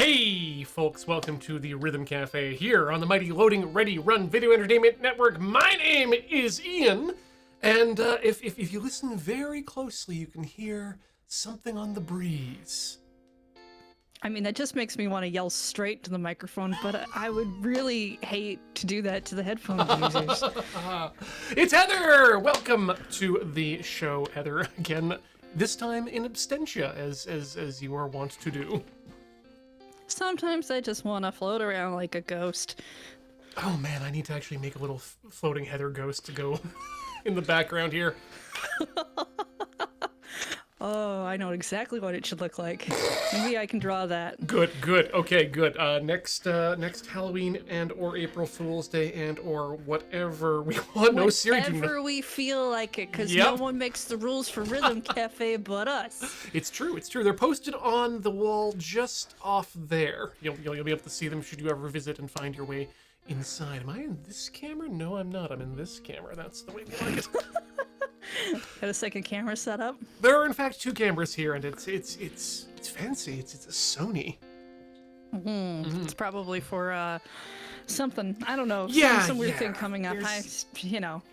Hey folks, welcome to the Rhythm Cafe here on the mighty Loading Ready Run Video Entertainment Network. My name is Ian, and if you listen very closely, you can hear something on the breeze. I mean, that just makes me want to yell straight to the microphone, but I would really hate to do that to the headphone users. It's Heather! Welcome to the show, Heather, again, this time in absentia, as you are wont to do. Sometimes I just want to float around like a ghost. Oh man, I need to actually make a little floating Heather ghost to go in the background here. Oh, I know exactly what it should look like. Maybe I can draw that. Good. Okay, good. Next Halloween and or April Fool's Day and or whatever we want. No, seriously. Whatever we feel like it, because Yep. no one makes the rules for Rhythm Cafe but us. It's true. They're posted on the wall just off there. You'll be able to see them should you ever visit and find your way inside. Am I in this camera? No, I'm not. I'm in this camera. That's the way we like it. Got a second camera set up? There are in fact two cameras here, and it's fancy. It's a Sony. It's probably for something. I don't know. Yeah, some weird yeah. thing coming up.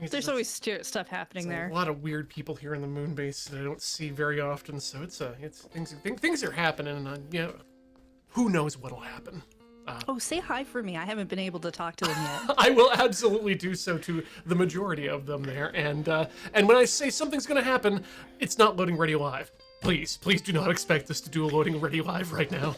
There's always stuff happening there. A lot of weird people here in the moon base that I don't see very often, so things are happening, and who knows what'll happen. Oh, say hi for me. I haven't been able to talk to them yet. I will absolutely do so to the majority of them there, and when I say something's gonna happen, it's not Loading Ready Live. Please do not expect us to do a Loading Ready Live right now.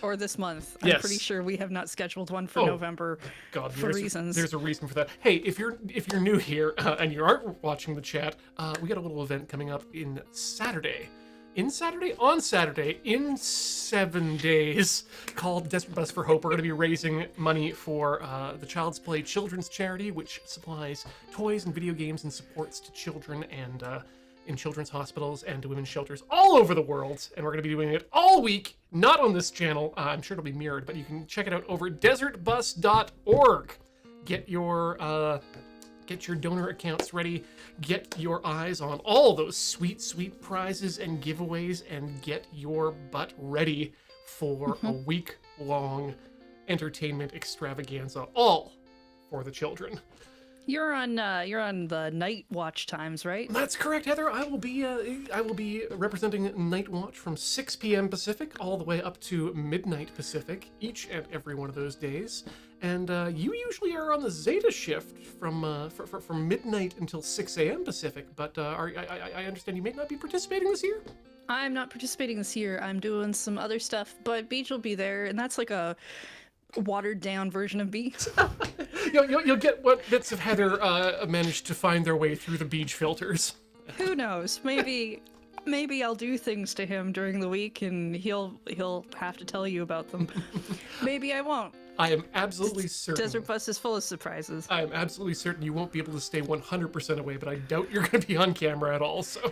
Or this month. Yes. I'm pretty sure we have not scheduled one for November for reasons. There's a reason for that. Hey, if you're new here and you aren't watching the chat, we got a little event coming up on Saturday in 7 days called Desperate Bus for Hope. We're going to be raising money for the Child's Play Children's Charity, which supplies toys and video games and supports to children and in children's hospitals and to women's shelters all over the world. And we're going to be doing it all week, not on this channel. I'm sure it'll be mirrored, but you can check it out over at desertbus.org. Get your donor accounts ready. Get your eyes on all those sweet prizes and giveaways, and get your butt ready for a week-long entertainment extravaganza, all for the children. You're on the night watch times, right? That's correct, Heather. I will be representing Night Watch from 6 p.m. Pacific all the way up to midnight Pacific each and every one of those days. And you usually are on the Zeta shift from midnight until 6 a.m. Pacific. But I understand you may not be participating this year. I'm not participating this year. I'm doing some other stuff, but Beach will be there, and that's like a watered down version of Beach. You'll get what bits of Heather managed to find their way through the beach filters. Who knows? Maybe I'll do things to him during the week, and he'll have to tell you about them. Maybe I won't. I am absolutely certain. Desert Bus is full of surprises. I am absolutely certain you won't be able to stay 100% away, but I doubt you're going to be on camera at all. So,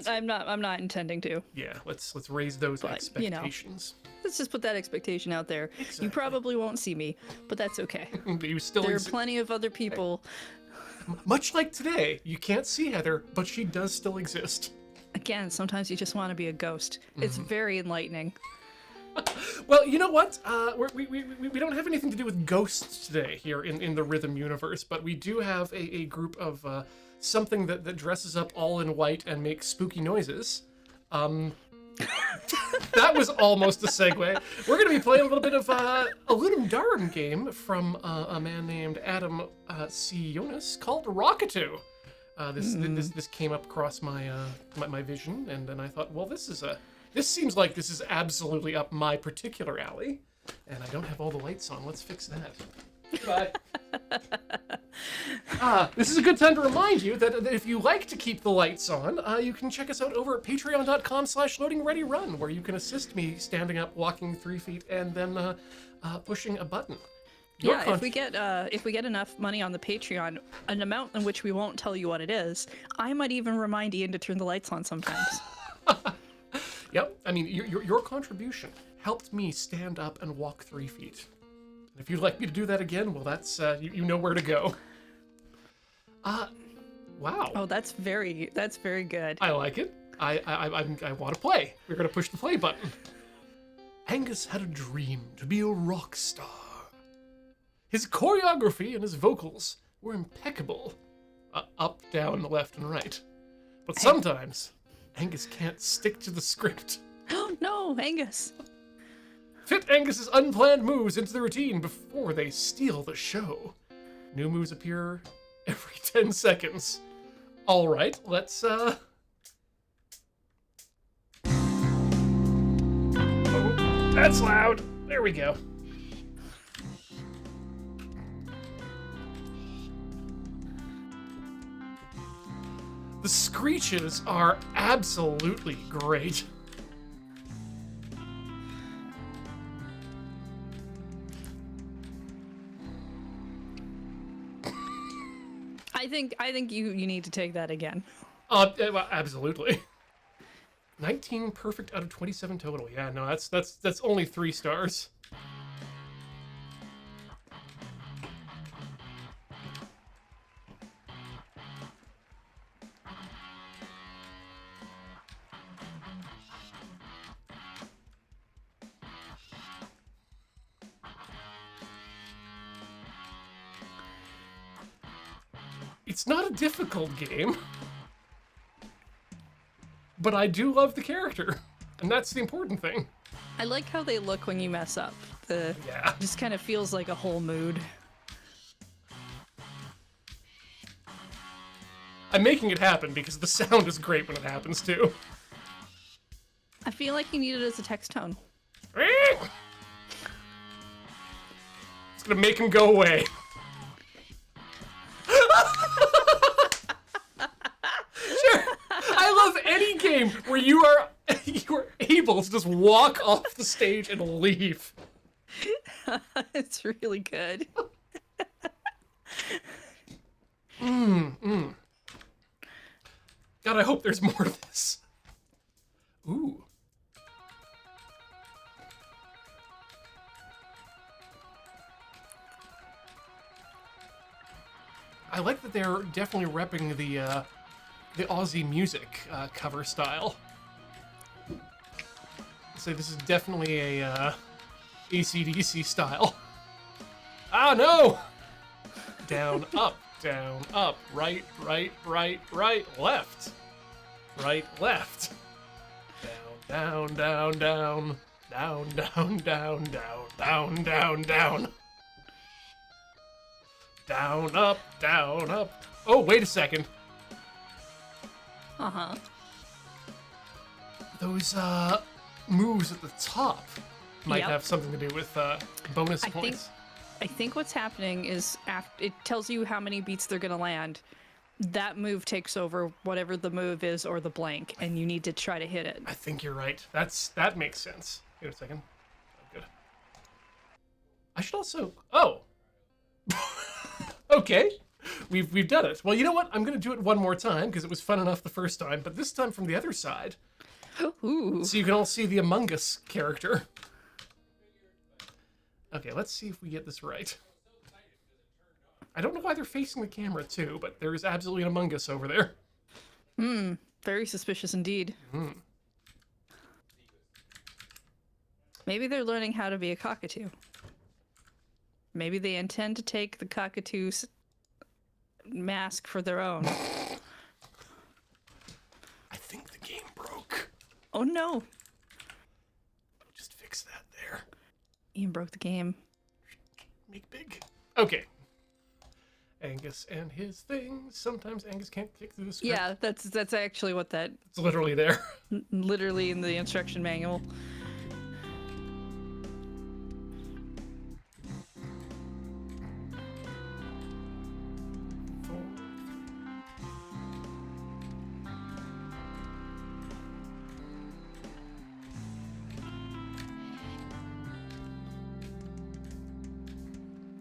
I'm not intending to. Yeah, let's raise those expectations. Let's just put that expectation out there. Exactly. You probably won't see me, but that's okay. You still There are plenty of other people. Much like today, you can't see Heather, but she does still exist. Again, sometimes you just want to be a ghost. It's very enlightening. Well, you know what? We don't have anything to do with ghosts today here in the Rhythm universe, but we do have a group of something that dresses up all in white and makes spooky noises. That was almost a segue. We're going to be playing a little bit of a Ludum Dare game from a man named Adam C. Jonas called Rockatoo. This came up across my vision, and I thought, well, this seems like this is absolutely up my particular alley, and I don't have all the lights on. Let's fix that. Goodbye. This is a good time to remind you that if you like to keep the lights on, you can check us out over at patreon.com/loadingreadyrun, where you can assist me standing up, walking 3 feet, and then pushing a button. If we get enough money on the Patreon, an amount in which we won't tell you what it is, I might even remind Ian to turn the lights on sometimes. Yep, I mean, your contribution helped me stand up and walk 3 feet. And if you'd like me to do that again, well, that's you know where to go. Wow. Oh, that's very good. I like it. I want to play. We're gonna push the play button. Angus had a dream to be a rock star. His choreography and his vocals were impeccable. Up, down, left, and right. But sometimes, Angus can't stick to the script. Oh no, Angus. Fit Angus's unplanned moves into the routine before they steal the show. New moves appear every 10 seconds. All right, let's, Oh, that's loud. There we go. The screeches are absolutely great. I think you need to take that again. Well, absolutely. 19 perfect out of 27 total. Yeah, no, that's only 3 stars. It's not a difficult game, but I do love the character, and that's the important thing. I like how they look when you mess up. Yeah. Just kind of feels like a whole mood. I'm making it happen because the sound is great when it happens too. I feel like you need it as a text tone. It's gonna make him go away. Sure. I love any game where you are able to just walk off the stage and leave. It's really good. God, I hope there's more to this. Ooh. I like that they're definitely repping the Aussie music cover style. So this is definitely a AC/DC style. Ah, no! Down, up, right, left. Right, left. Down, down, down, down, down, down, down, down, down, down. Down, up, down, up. Oh, wait a second. Uh-huh. Those moves at the top might Yep. have something to do with bonus points. I think what's happening is it tells you how many beats they're gonna land. That move takes over whatever the move is or the blank, and you need to try to hit it. I think you're right. That makes sense. Wait a second. Oh, good. I should also. Oh. Okay. We've done it. Well, you know what? I'm gonna do it one more time because it was fun enough the first time, but this time from the other side. Ooh. So you can all see the Among Us character. Okay, let's see if we get this right. I don't know why they're facing the camera too, but there is absolutely an Among Us over there. Very suspicious indeed. Maybe they're learning how to be a cockatoo. Maybe they intend to take the cockatoo's mask for their own. I think the game broke. Oh no! Just fix that there. Ian broke the game. Make big. Okay. Angus and his things. Sometimes Angus can't kick through the script. Yeah, that's actually what that It's literally there. literally in the instruction manual.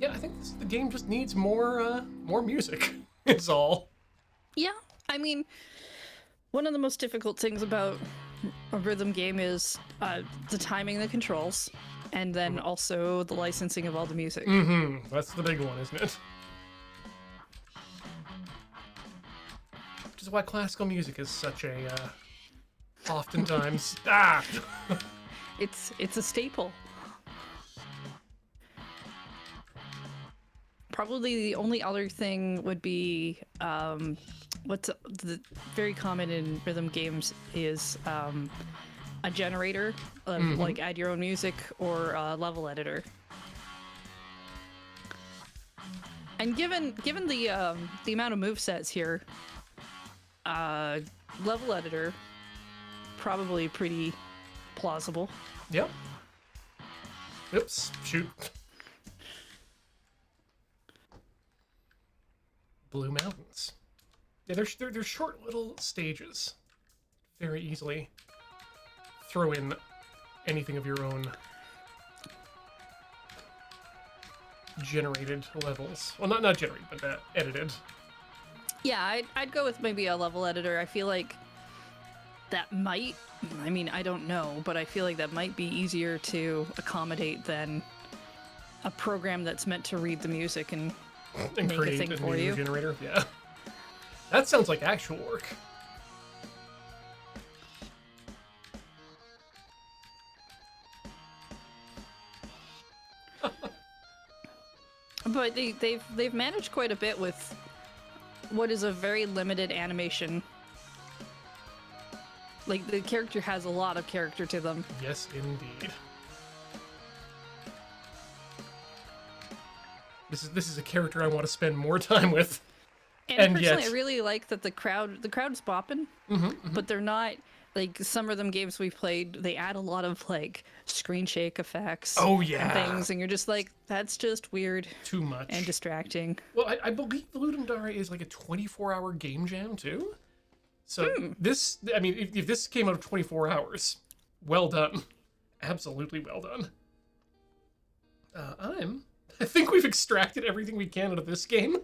Yeah, I think the game just needs more music. Is all. Yeah, I mean, one of the most difficult things about a rhythm game is the timing of the controls, and then also the licensing of all the music. That's the big one, isn't it? Which is why classical music is such a oftentimes It's a staple. Probably the only other thing would be what's the very common in rhythm games is a generator, like add your own music or a level editor. And given the amount of movesets here, level editor probably pretty plausible. Yep. Oops. Shoot. Blue Mountains. Yeah, they're short little stages. Very easily throw in anything of your own generated levels. Well, not generated, but edited. Yeah, I'd go with maybe a level editor. I feel like that might, I mean, I don't know, but I feel like that might be easier to accommodate than a program that's meant to read the music and make create a thing a for new you. generator. Yeah. That sounds like actual work. But they've managed quite a bit with what is a very limited animation. Like, the character has a lot of character to them. Yes, indeed. This is a character I want to spend more time with. And personally, yet, I really like that the crowd's bopping, but they're not like some of them games we've played. They add a lot of like screen shake effects. Oh yeah, and things, and you're just like, that's just weird. Too much and distracting. Well, I believe Ludum Dare is like a 24-hour game jam too. So this, I mean, if this came out of 24 hours, well done, absolutely well done. I think we've extracted everything we can out of this game.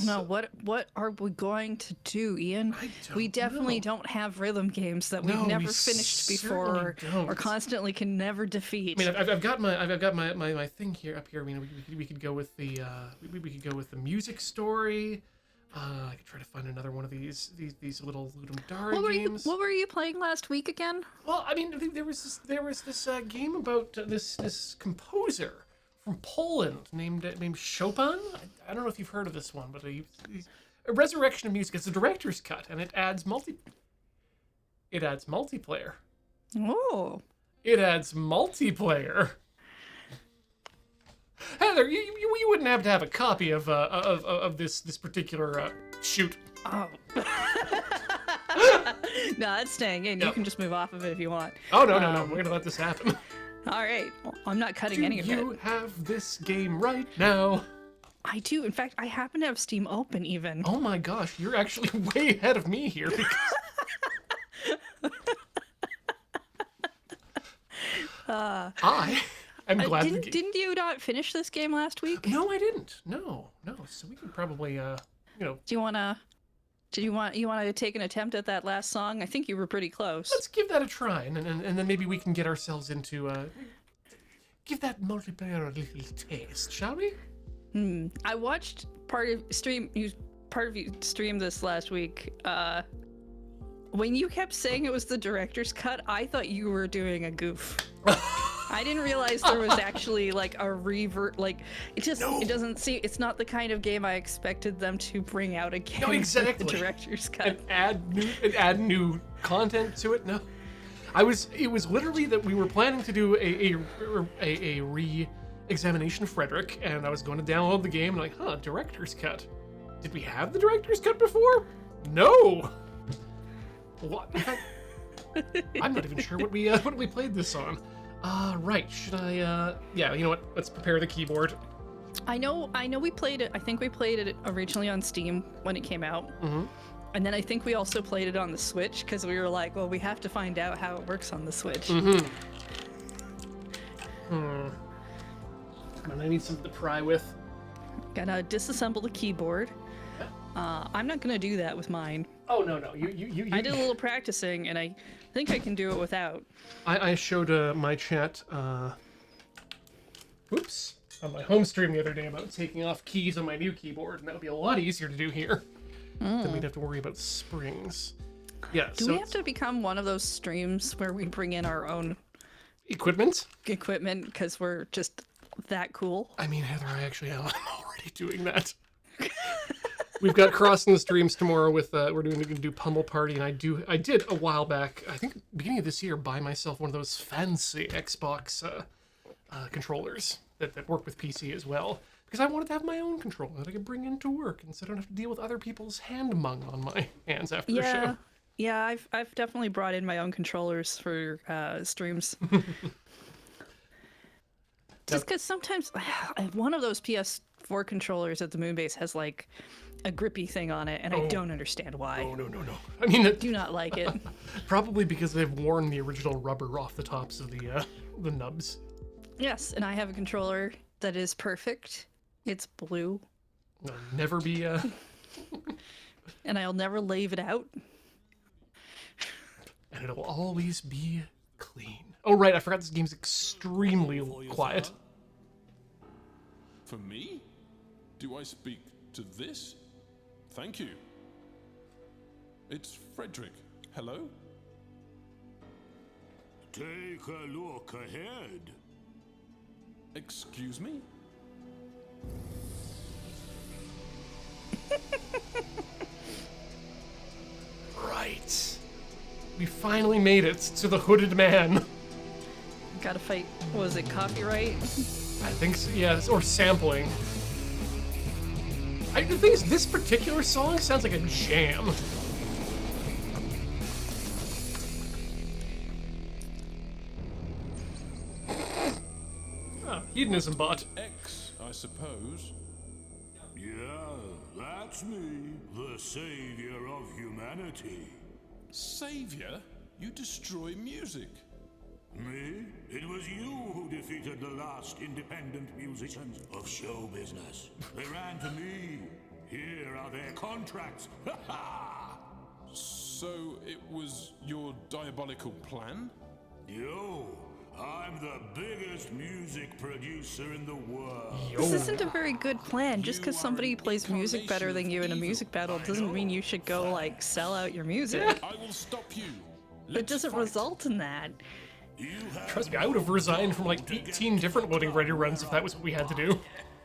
No, what are we going to do, Ian? We definitely don't have rhythm games that we've never finished before, or constantly can never defeat. I mean, I've got my thing here up here. I mean, we could go with the we could go with the music story. I could try to find another one of these little Ludum Dare games. What were you playing last week again? Well, I mean, there was this game about this composer from Poland named Chopin. I don't know if you've heard of this one, but a resurrection of music. It's a director's cut, and it adds multiplayer. Oh. It adds multiplayer. Heather, you wouldn't have to have a copy of this particular shoot. Oh. No, it's staying in. You can just move off of it if you want. Oh no, we're gonna let this happen. All right. Well, I'm not cutting any of it. Do you have this game right now? I do. In fact, I happen to have Steam open even. Oh my gosh, you're actually way ahead of me here. Because... I'm glad. Didn't you not finish this game last week? No, I didn't. No. So we can probably, Do you wanna take an attempt at that last song? I think you were pretty close. Let's give that a try, and then maybe we can get ourselves into give that multiplayer a little taste, shall we? I watched part of you stream this last week. When you kept saying it was the director's cut, I thought you were doing a goof. I didn't realize there was actually like a revert. Like it doesn't seem. It's not the kind of game I expected them to bring out again. No, exactly. With the director's cut And add new content to it. No, it was literally that we were planning to do a re-examination of Frederic, and I was going to download the game, and like, director's cut. Did we have the director's cut before? No. What? I'm not even sure what we played this on. Right. Should I? Yeah. You know what? Let's prepare the keyboard. I know. We played it. I think we played it originally on Steam when it came out. And then I think we also played it on the Switch because we were like, well, we have to find out how it works on the Switch. Come on, I need something to pry with. Gotta disassemble the keyboard. I'm not gonna do that with mine. Oh no. You. I did a little practicing, and I think I can do it without. I showed my chat. Oops. On my home stream the other day about taking off keys on my new keyboard, and that would be a lot easier to do here. Then we'd have to worry about springs. Yeah. Do we have to become one of those streams where we bring in our own equipment? Equipment because we're just that cool? I mean, Heather, I actually am already doing that. We've got crossing the streams tomorrow with we're going to do Pummel Party, and I did a while back, I think beginning of this year, buy myself one of those fancy Xbox controllers that work with PC as well, because I wanted to have my own controller that I could bring into work, and so I don't have to deal with other people's hand mung on my hands after the show. Yeah, I've definitely brought in my own controllers for streams. Just because sometimes one of those PS4 controllers at the Moonbase has like a grippy thing on it, and I don't understand why. No. I mean, do not like it. Probably because they've worn the original rubber off the tops of the nubs. Yes, and I have a controller that is perfect. It's blue. It'll never be and I'll never leave it out. And it'll always be clean. Oh right, I forgot this game's extremely quiet. For me? Do I speak to this? Thank you. It's Frederic. Hello? Take a look ahead. Excuse me? Right. We finally made it to the hooded man. Gotta fight, what was it, copyright? I think so, yes, or sampling. The thing is, this particular song sounds like a jam. Oh, hedonism bot. X, I suppose. Yeah, that's me, the savior of humanity. Savior? You destroy music. Me? It was you who defeated the last independent musicians of show business. They ran to me. Here are their contracts. Ha ha! So it was your diabolical plan? Yo, I'm the biggest music producer in the world. This isn't a very good plan. Just because somebody plays music better than you in a music battle doesn't mean you should go, like, sell out your music. I will stop you. It doesn't result in that. Trust me, I would have resigned from like 18 different loading ready runs if that was what we had to do.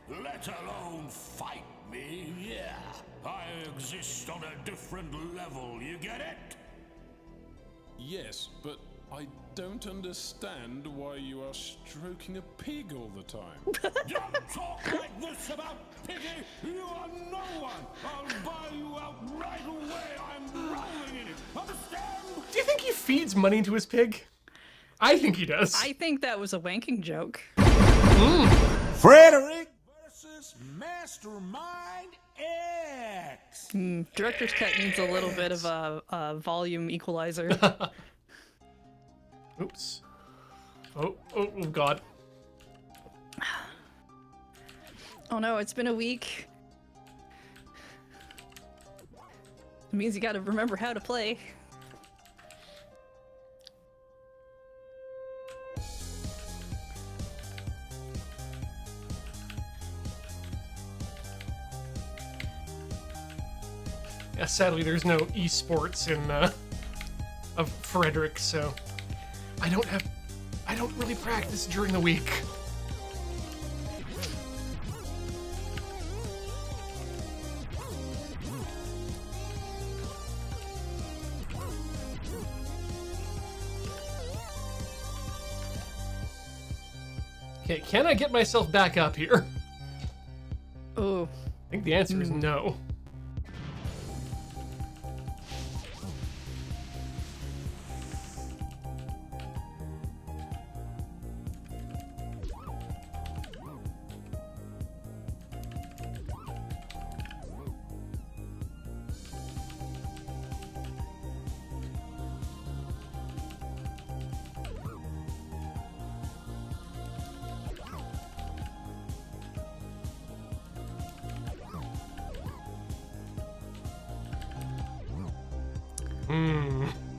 Let alone fight me, yeah. I exist on a different level, you get it? Yes, but I don't understand why you are stroking a pig all the time. Don't talk like this about Piggy! You are no one! I'll buy you out right away! I'm rolling in it! Understand? Do you think he feeds money into his pig? I think he does. I think that was a wanking joke. Frederic versus Mastermind X. Director's cut needs a little bit of a volume equalizer. Oops. Oh, God. Oh no, it's been a week. It means you gotta remember how to play. Yeah, sadly, there's no esports in of Frederic, so I don't really practice during the week. Okay, can I get myself back up here? Oh. I think the answer is no.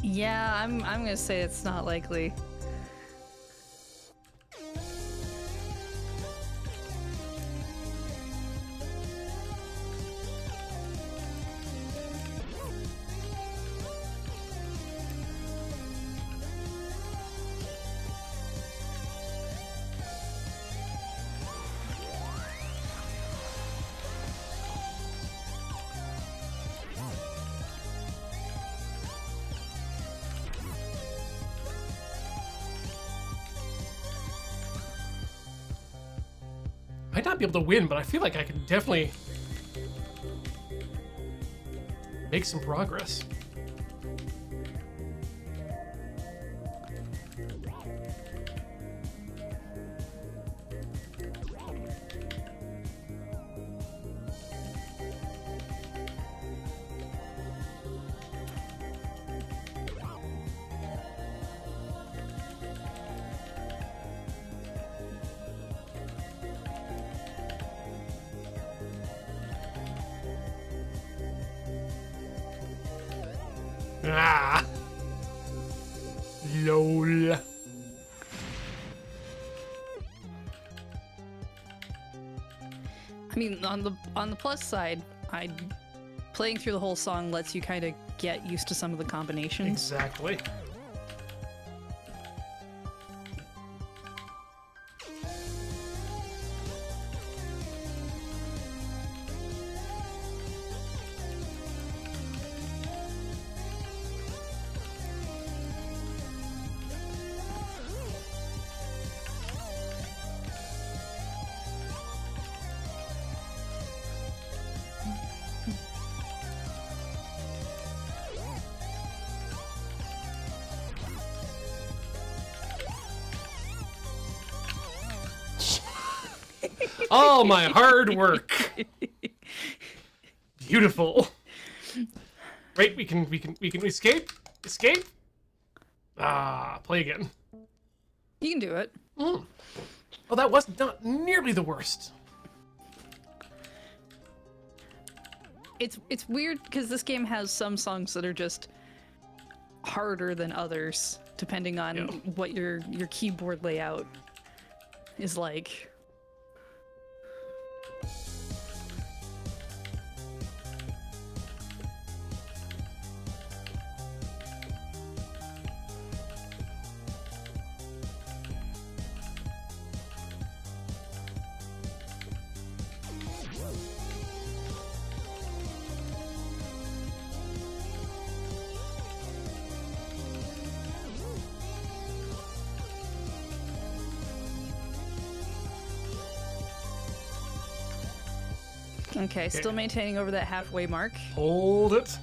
Yeah, I'm gonna say it's not likely. Might not be able to win, but I feel like I can definitely make some progress. Ah! LOL. I mean, on the plus side, playing through the whole song lets you kind of get used to some of the combinations. Exactly. All my hard work. Beautiful. Right, we can escape. Escape. Ah, play again. You can do it. Oh, that was not nearly the worst. It's weird because this game has some songs that are just harder than others, depending on what your keyboard layout is like. Okay, still maintaining over that halfway mark. Hold it.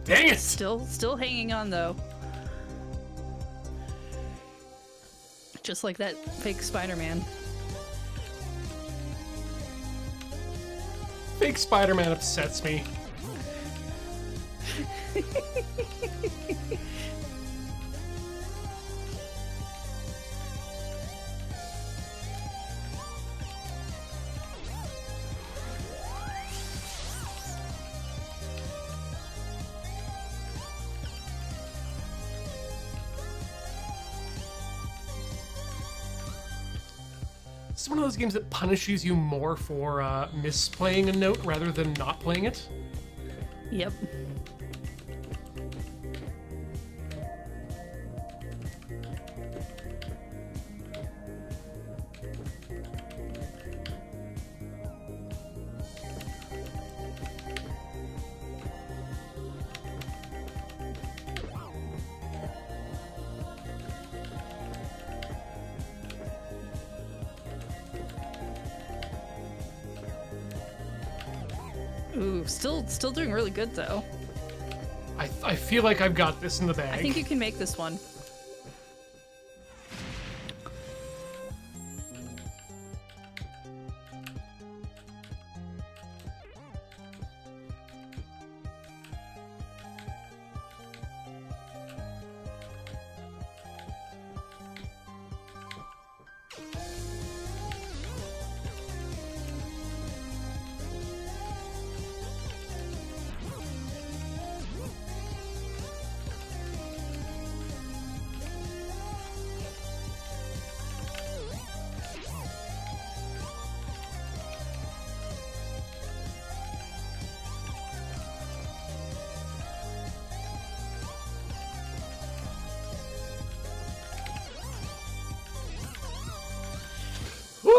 Dang it! Still hanging on though. Just like that fake Spider-Man. Fake Spider-Man upsets me. It's one of those games that punishes you more for misplaying a note rather than not playing it. Yep. Ooh, still doing really good though. I feel like I've got this in the bag. I think you can make this one.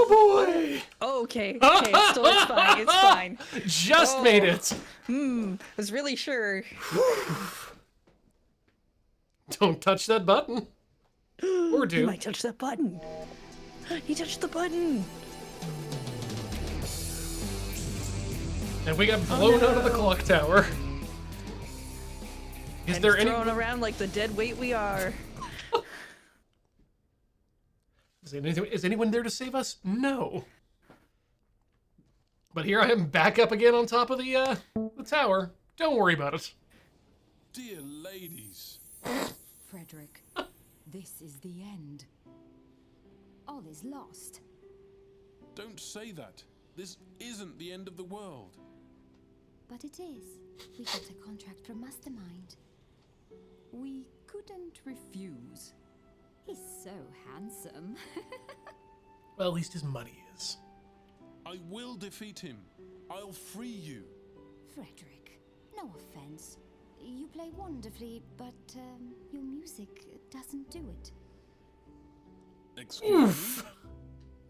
Oh boy! Okay, still it's fine. It's fine. Just made it. I was really sure. Don't touch that button. Or He do. might touch that button. He touched the button. And we got blown out of the clock tower. Is And there any? thrown around like the dead weight we are. Is anyone there to save us? No. But here I am back up again on top of the tower. Don't worry about it. Dear ladies. Frederic, this is the end. All is lost. Don't say that. This isn't the end of the world. But it is. We got a contract from Mastermind. We couldn't refuse. He's so handsome. Well, at least his money is. I will defeat him. I'll free you. Frederic, no offense. You play wonderfully, but your music doesn't do it. Excuse me?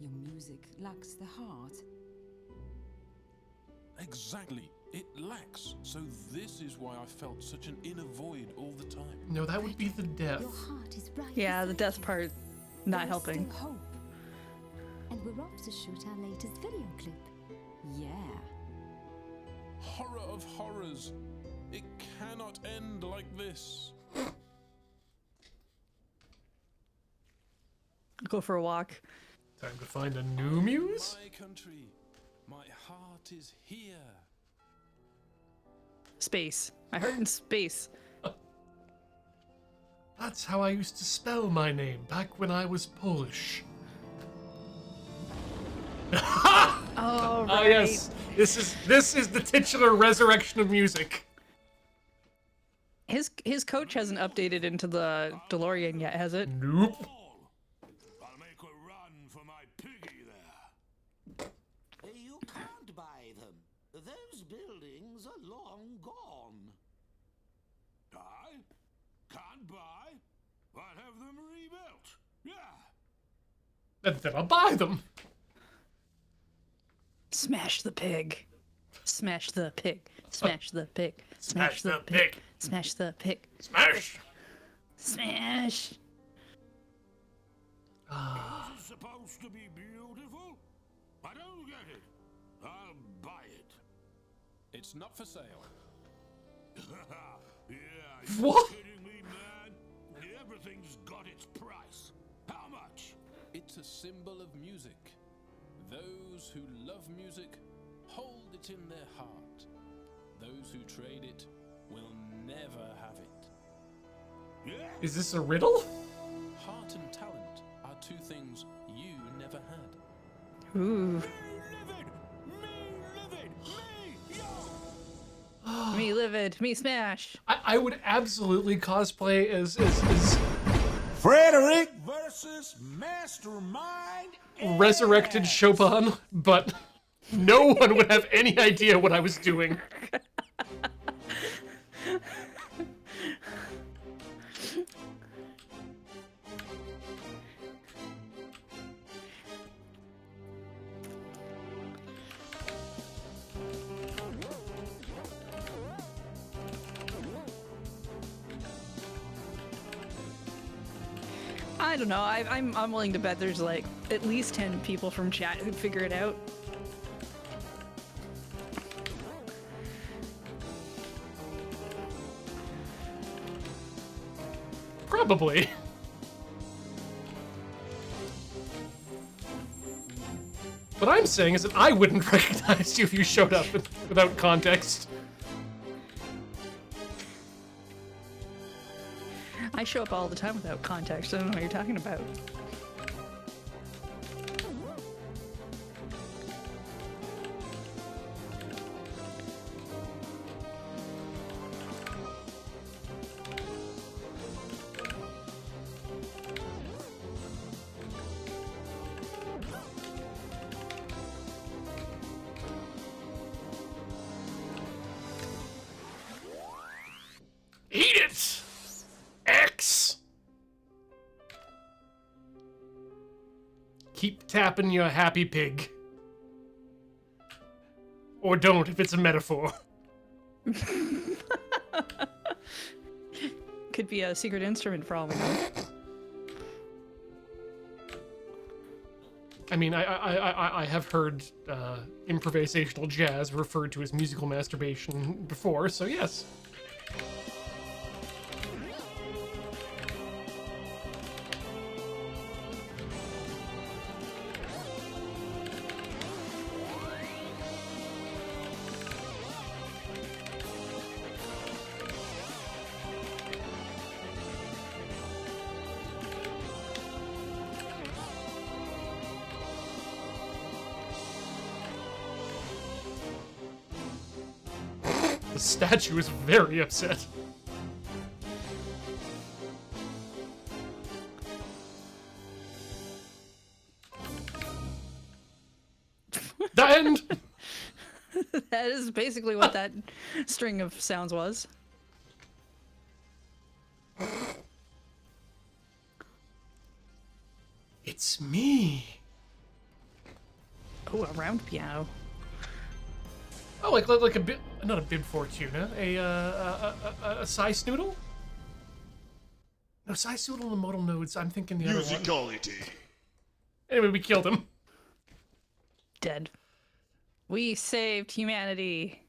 Your music lacks the heart. Exactly. It lacks. So this is why I felt such an inner void all the time. No, that would be the death. Your heart is right. Yeah, the beside death you. part not There is helping. still hope. And we're off to shoot our latest video clip. Yeah. Horror of horrors. It cannot end like this. Go for a walk. Time to find a new muse? My country. My heart is here. Space. I heard in space. That's how I used to spell my name back when I was Polish. Oh, right. Ah, yes. This is the titular resurrection of music. His coach hasn't updated into the DeLorean yet, has it? Nope. I'll make a run for my piggy there. You can't buy them. Those buildings are long gone. I can't buy. I'll have them rebuilt. Yeah. Then I'll buy them. Smash the pig. Smash the pig. Smash the pig. Smash the pig. Smash the pig. Smash. Smash. Is it supposed to be beautiful? I don't get it. I'll buy it. It's not for sale. Yeah, you What? kidding me, man? Everything's got its price. How much? It's a symbol of music. Those who love music hold it in their heart. Those who trade it will never have it. Yeah. Is this a riddle? Heart and talent are two things you never had. Ooh. Me livid. Me smash. I would absolutely cosplay as Frederic versus Mastermind resurrected X. Chopin, but no one would have any idea what I was doing. I don't know. I'm willing to bet there's like at least 10 people from chat who'd figure it out. Probably. What I'm saying is that I wouldn't recognize you if you showed up without context. I show up all the time without context. I don't know what you're talking about. Eat it! X! Keep tapping your happy pig. Or don't, if it's a metaphor. Could be a secret instrument for all we know. I mean, I have heard improvisational jazz referred to as musical masturbation before, so yes. The statue is very upset. The end! That is basically what that string of sounds was. It's me. Oh, a round piano. Oh, like a bit, not a bib fortuna, a Psy Snoodle? No, Psy Snoodle and the modal nodes, I'm thinking the other one. Musicality. Anyway, we killed him. Dead. We saved humanity.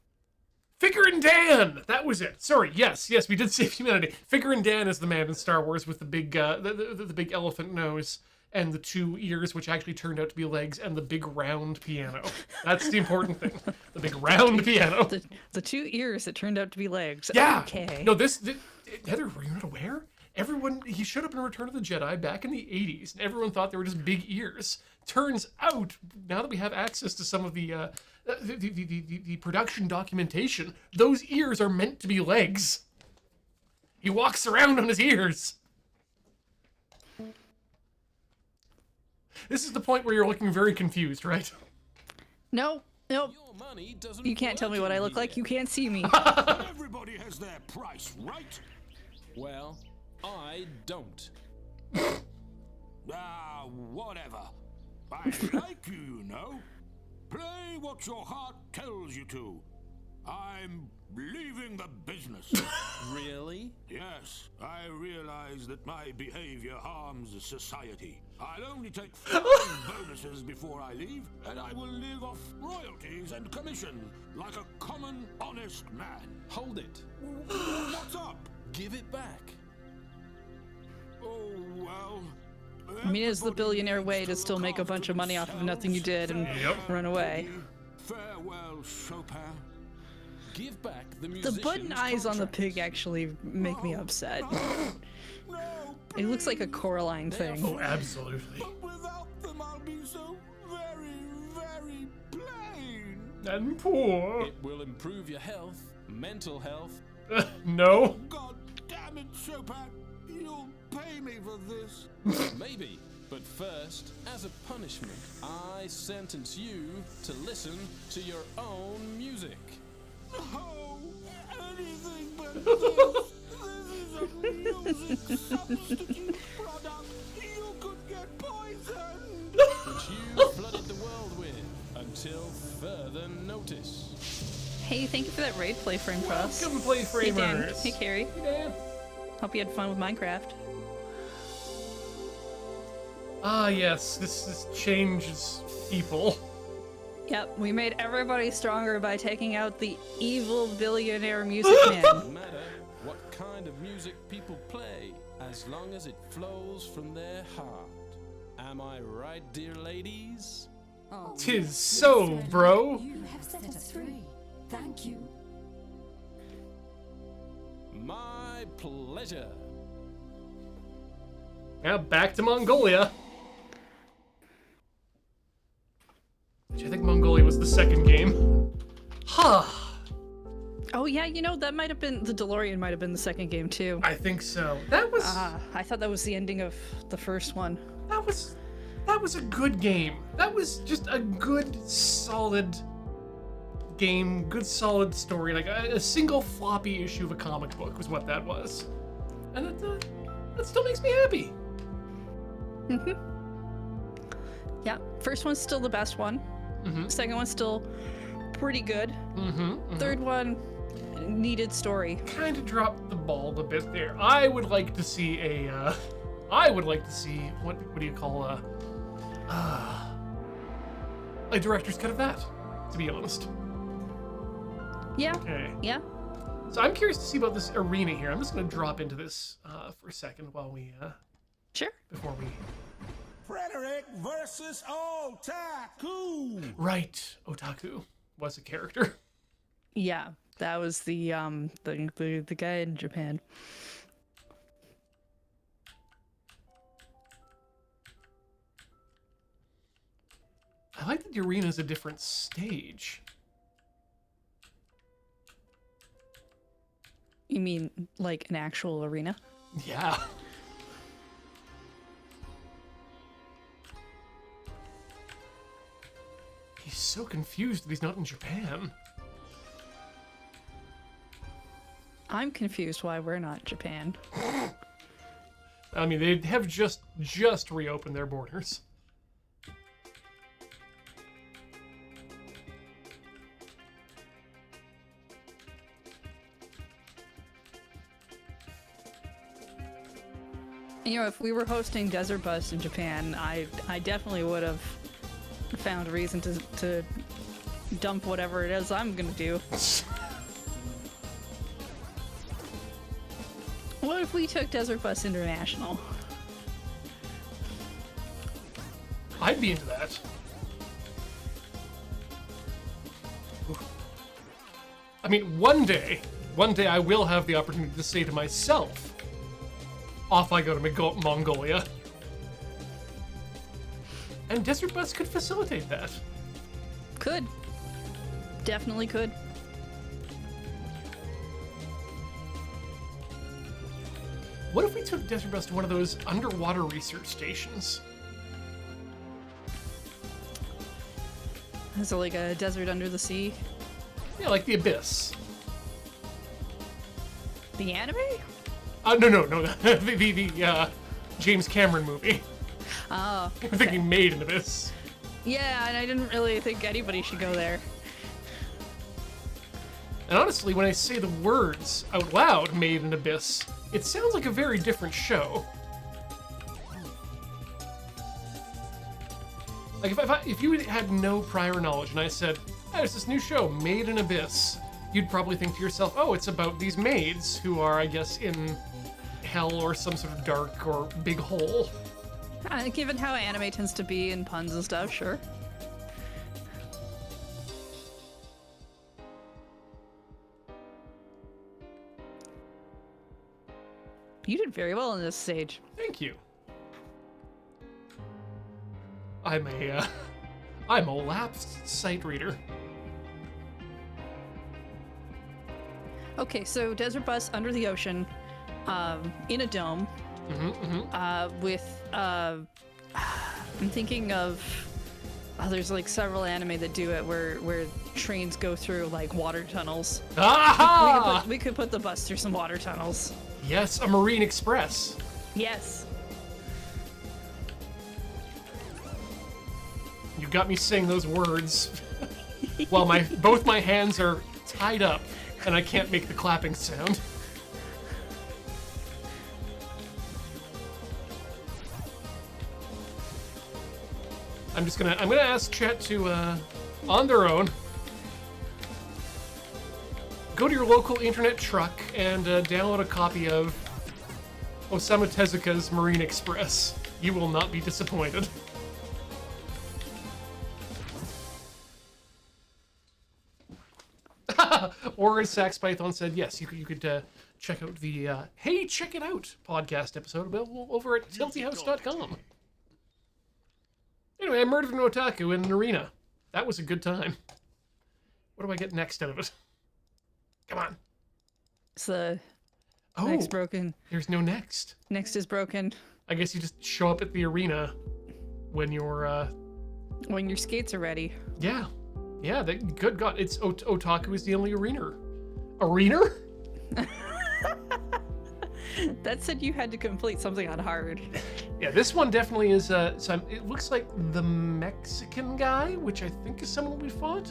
Figure and Dan! That was it. Sorry, yes, we did save humanity. Figure and Dan is the man in Star Wars with the big, the big elephant nose and the 2 ears, which actually turned out to be legs, and the big round piano. That's the important thing. The big round piano. The 2 ears that turned out to be legs. Yeah. Okay. No, Heather, were you not aware? He showed up in Return of the Jedi back in the 80s, and everyone thought they were just big ears. Turns out, now that we have access to some of the production documentation, those ears are meant to be legs. He walks around on his ears. This is the point where you're looking very confused, right? No, nope. Your money doesn't You can't tell me what I look like. You can't see me. Everybody has their price, right? Well, I don't. Ah, whatever. I like you, you know. Play what your heart tells you to. I'm leaving the business. Really? Yes, I realize that my behavior harms society. I'll only take 5 bonuses before I leave, and I will live off royalties and commissions like a common, honest man. Hold it. What's up? Give it back. Oh, well... I mean, it's the billionaire way to still make a bunch of money off of nothing you did and run away. Farewell, Chopin. Give back the The musician's button eyes on the contract. pig actually make me upset. No, It looks like a Coraline thing. Oh, absolutely. but without them I'll be so very, very plain. And poor. It will improve your health, mental health. No. God damn it, Chopin. You'll pay me for this. Maybe. But first, as a punishment, I sentence you to listen to your own music. Oh, anything but this. This is a music substitute product. You could get poisoned. Which you flooded the world with until further notice. Hey, thank you for that raid play frame cross. Welcome, play Hey Dan. framers. Hey Carrie. Hey, Dan. Hope you had fun with Minecraft. Ah, yes, this changes people. Yep, we made everybody stronger by taking out the evil billionaire music man. No matter what kind of music people play, as long as it flows from their heart. Am I right, dear ladies? Oh, Tis so, bro. you have set us free. Thank you. My pleasure. Now back to Mongolia. Which I think Mongolia was the second game. Huh. Oh yeah, you know, that might have been, the DeLorean might have been the second game too. I think so. That was I thought that was the ending of the first one. that was a good game. That was just a good, solid game, good, solid story. Like a single floppy issue of a comic book was what that was, and that still makes me happy. Yeah, first one's still the best one. Second one's still pretty good. Third one needed story. Kind of dropped the ball a bit there. I would like to see a. I would like to see what do you call a director's cut of that? To be honest. Yeah. Okay. Yeah. So I'm curious to see about this arena here. I'm just gonna drop into this for a second while we Sure. before we. Frederic versus Otaku. Right, Otaku was a character. Yeah, that was the guy in Japan. I like that the arena is a different stage. You mean like an actual arena? Yeah. He's so confused that he's not in Japan. I'm confused why we're not Japan. I mean, they have just reopened their borders. You know, if we were hosting Desert Bus in Japan, I definitely would have found a reason to dump whatever it is I'm gonna do. What if we took Desert Bus International? I'd be into that. I mean, one day I will have the opportunity to say to myself, off I go to Mongolia. And Desert Bus could facilitate that. Could. Definitely could. What if we took Desert Bus to one of those underwater research stations? Is it like a desert under the sea? Yeah, like the Abyss. The anime? No, the James Cameron movie. Oh. I'm thinking Made in Abyss. Yeah, and I didn't really think anybody should go there. And honestly, when I say the words out loud, Made in Abyss, it sounds like a very different show. Like if you had no prior knowledge and I said, "Hey, there's this new show, Made in Abyss," you'd probably think to yourself, "Oh, it's about these maids who are, I guess, in hell or some sort of dark or big hole." Given how anime tends to be and puns and stuff, sure. You did very well in this stage. Thank you. I'm a lapsed sight reader. Okay, so Desert Bus under the ocean, in a dome, with I'm thinking of there's like several anime that do it where trains go through like water tunnels. Aha! We could put the bus through some water tunnels. Yes, a Marine Express. Yes. You got me saying those words while both my hands are tied up and I can't make the clapping sound. I'm gonna ask chat to on their own go to your local internet truck and download a copy of Osamu Tezuka's Marine Express. You will not be disappointed. Or as Sax Python said, yes, you could check out the Hey, Check It Out podcast episode available over at tiltyhouse.com. Anyway, I murdered an otaku in an arena. That was a good time. What do I get next out of it? Come on. It's the Oh, next broken. there's no next. Next is broken. I guess you just show up at the arena when you're, When your skates are ready. yeah. Yeah, good God, it's Otaku is the only arena. Arena? That said you had to complete something on hard. Yeah, this one definitely is. It looks like the Mexican guy, which I think is someone we fought.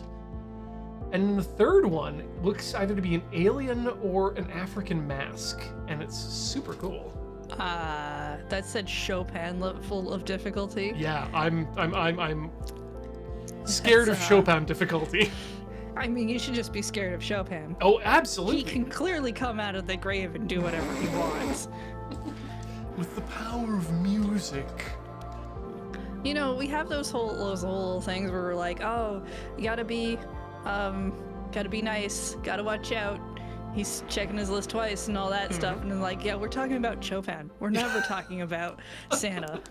And the third one looks either to be an alien or an African mask, and it's super cool. That said Chopin level of difficulty. Yeah, I'm scared of Chopin difficulty. I mean, you should just be scared of Chopin. Oh, absolutely. He can clearly come out of the grave and do whatever he wants. With the power of music. You know, we have those whole things where we're like, oh, you gotta be nice, gotta watch out. He's checking his list twice and all that stuff, and then like, yeah, we're talking about Chopin. We're never talking about Santa.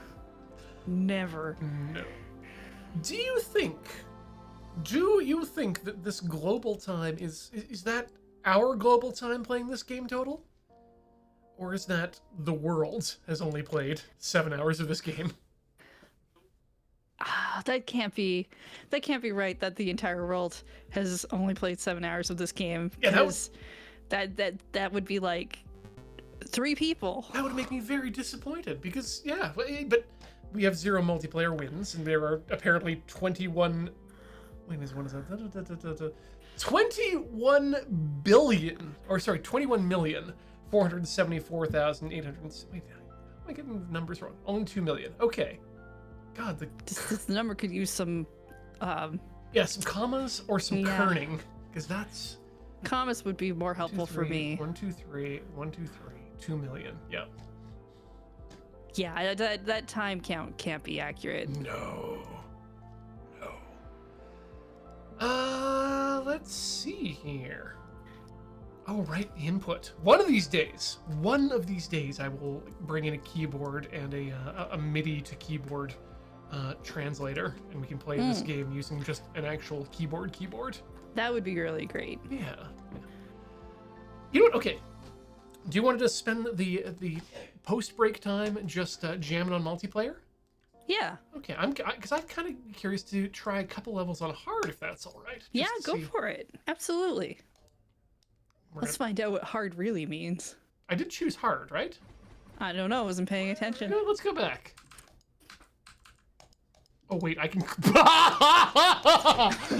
Never. No. Do you think that this global time is that our global time playing this game total? Or is that the world has only played 7 hours of this game? That can't be right that the entire world has only played 7 hours of this game. Yeah, that would be like 3 people. That would make me very disappointed because, yeah, but we have 0 multiplayer wins and there are apparently 21... Wait, what is that? 21,474,800... Wait, am I getting the numbers wrong? Only 2 million. Okay. God, This number could use some... yeah, some commas or some kerning, because that's... Commas would be more helpful for me. 1, 2, 3, 1, 2, 3, 2 million. Yeah. Yeah, that time count can't be accurate. No. Let's see here. Oh, right, the input. One of these days, I will bring in a keyboard and a MIDI to keyboard translator, and we can play this game using just an actual keyboard. That would be really great. Yeah. You know what? Okay. Do you want to just spend the post-break time just jamming on multiplayer? Yeah. Okay, because I'm kind of curious to try a couple levels on hard, if that's all right. Yeah, go for it. Absolutely. Let's find out what hard really means. I did choose hard, right? I don't know. I wasn't paying attention. No, let's go back. Oh, wait, I can...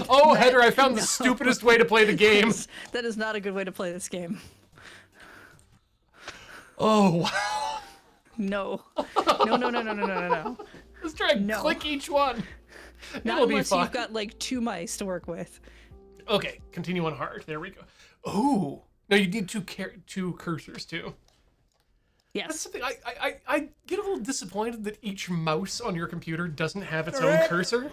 Oh, Heather, I found the stupidest way to play the game. That is not a good way to play this game. Oh, wow. No. No. Let's try and click each one. Not unless you've got like 2 mice to work with. Okay, continue on hard. There we go. Oh, no, you need two cursors too. Yes. That's something I get a little disappointed that each mouse on your computer doesn't have its own cursor.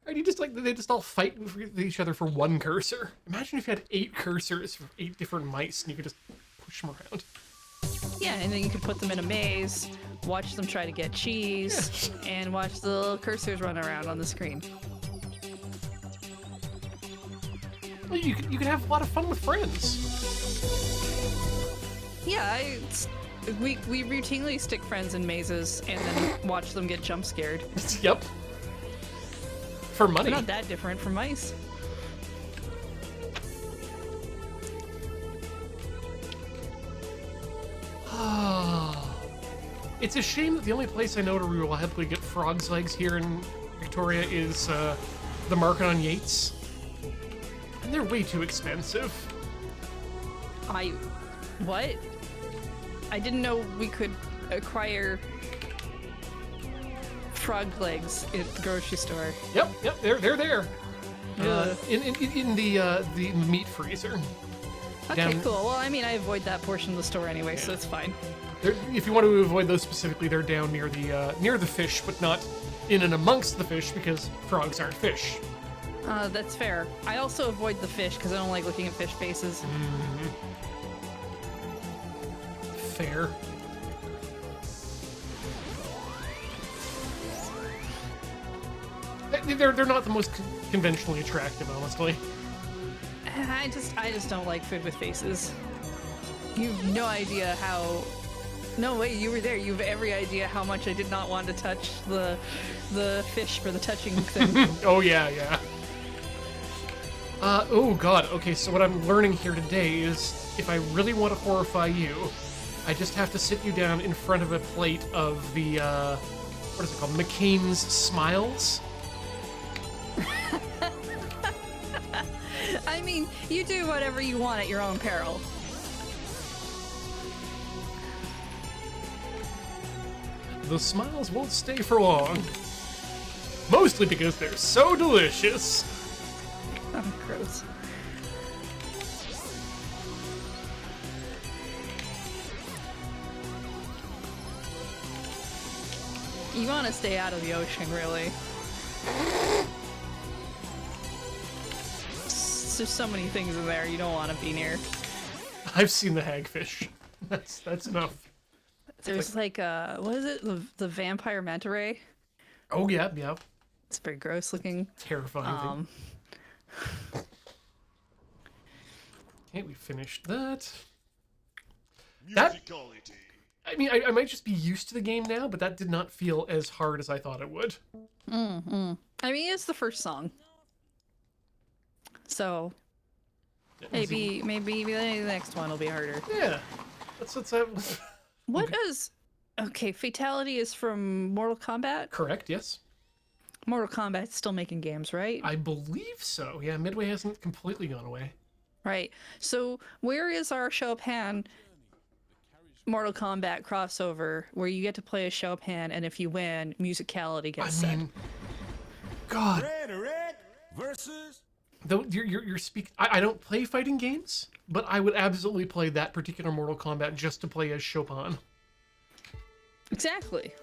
Right, they just all fight with each other for one cursor. Imagine if you had 8 cursors for 8 different mice and you could just push them around. Yeah, and then you could put them in a maze, watch them try to get cheese, and watch the little cursors run around on the screen. Well, you could have a lot of fun with friends. Yeah, we routinely stick friends in mazes and then watch them get jump scared. Yep. For money. They're not that different from mice. It's a shame that the only place I know to reliably get frog's legs here in Victoria is the market on Yates. And they're way too expensive. What? I didn't know we could acquire frog legs at the grocery store. Yep, they're there. In the meat freezer. Okay, cool. Well, I mean, I avoid that portion of the store anyway, so it's fine. If you want to avoid those specifically, they're down near the fish, but not in and amongst the fish because frogs aren't fish. That's fair. I also avoid the fish because I don't like looking at fish faces. Mm-hmm. Fair. They're not the most conventionally attractive, honestly. I just don't like food with faces. You've no idea how... No, wait, you were there. You have every idea how much I did not want to touch the fish for the touching thing. Oh, yeah. Oh god, okay, so what I'm learning here today is if I really want to horrify you, I just have to sit you down in front of a plate of the, what is it called? McCain's Smiles? I mean, you do whatever you want at your own peril. The smiles won't stay for long. Mostly because they're so delicious. Oh, gross. You want to stay out of the ocean, really. There's so many things in there you don't want to be near. I've seen the hagfish. That's enough. There's like what is it? The vampire manta ray? Oh yeah, yeah. It's very gross looking. Terrifying thing. Okay, we finished that. Musicality. I mean, I might just be used to the game now, but that did not feel as hard as I thought it would. Mm-hmm. I mean, it's the first song. So maybe the next one will be harder. Yeah. Let's have... What is... Okay, Fatality is from Mortal Kombat? Correct, yes. Mortal Kombat's still making games, right? I believe so. Yeah, Midway hasn't completely gone away. Right. So where is our Chopin Mortal Kombat crossover where you get to play a Chopin and if you win, musicality gets set? God. Frederic versus... Though you're speak. I don't play fighting games, but I would absolutely play that particular Mortal Kombat just to play as Chopin. Exactly.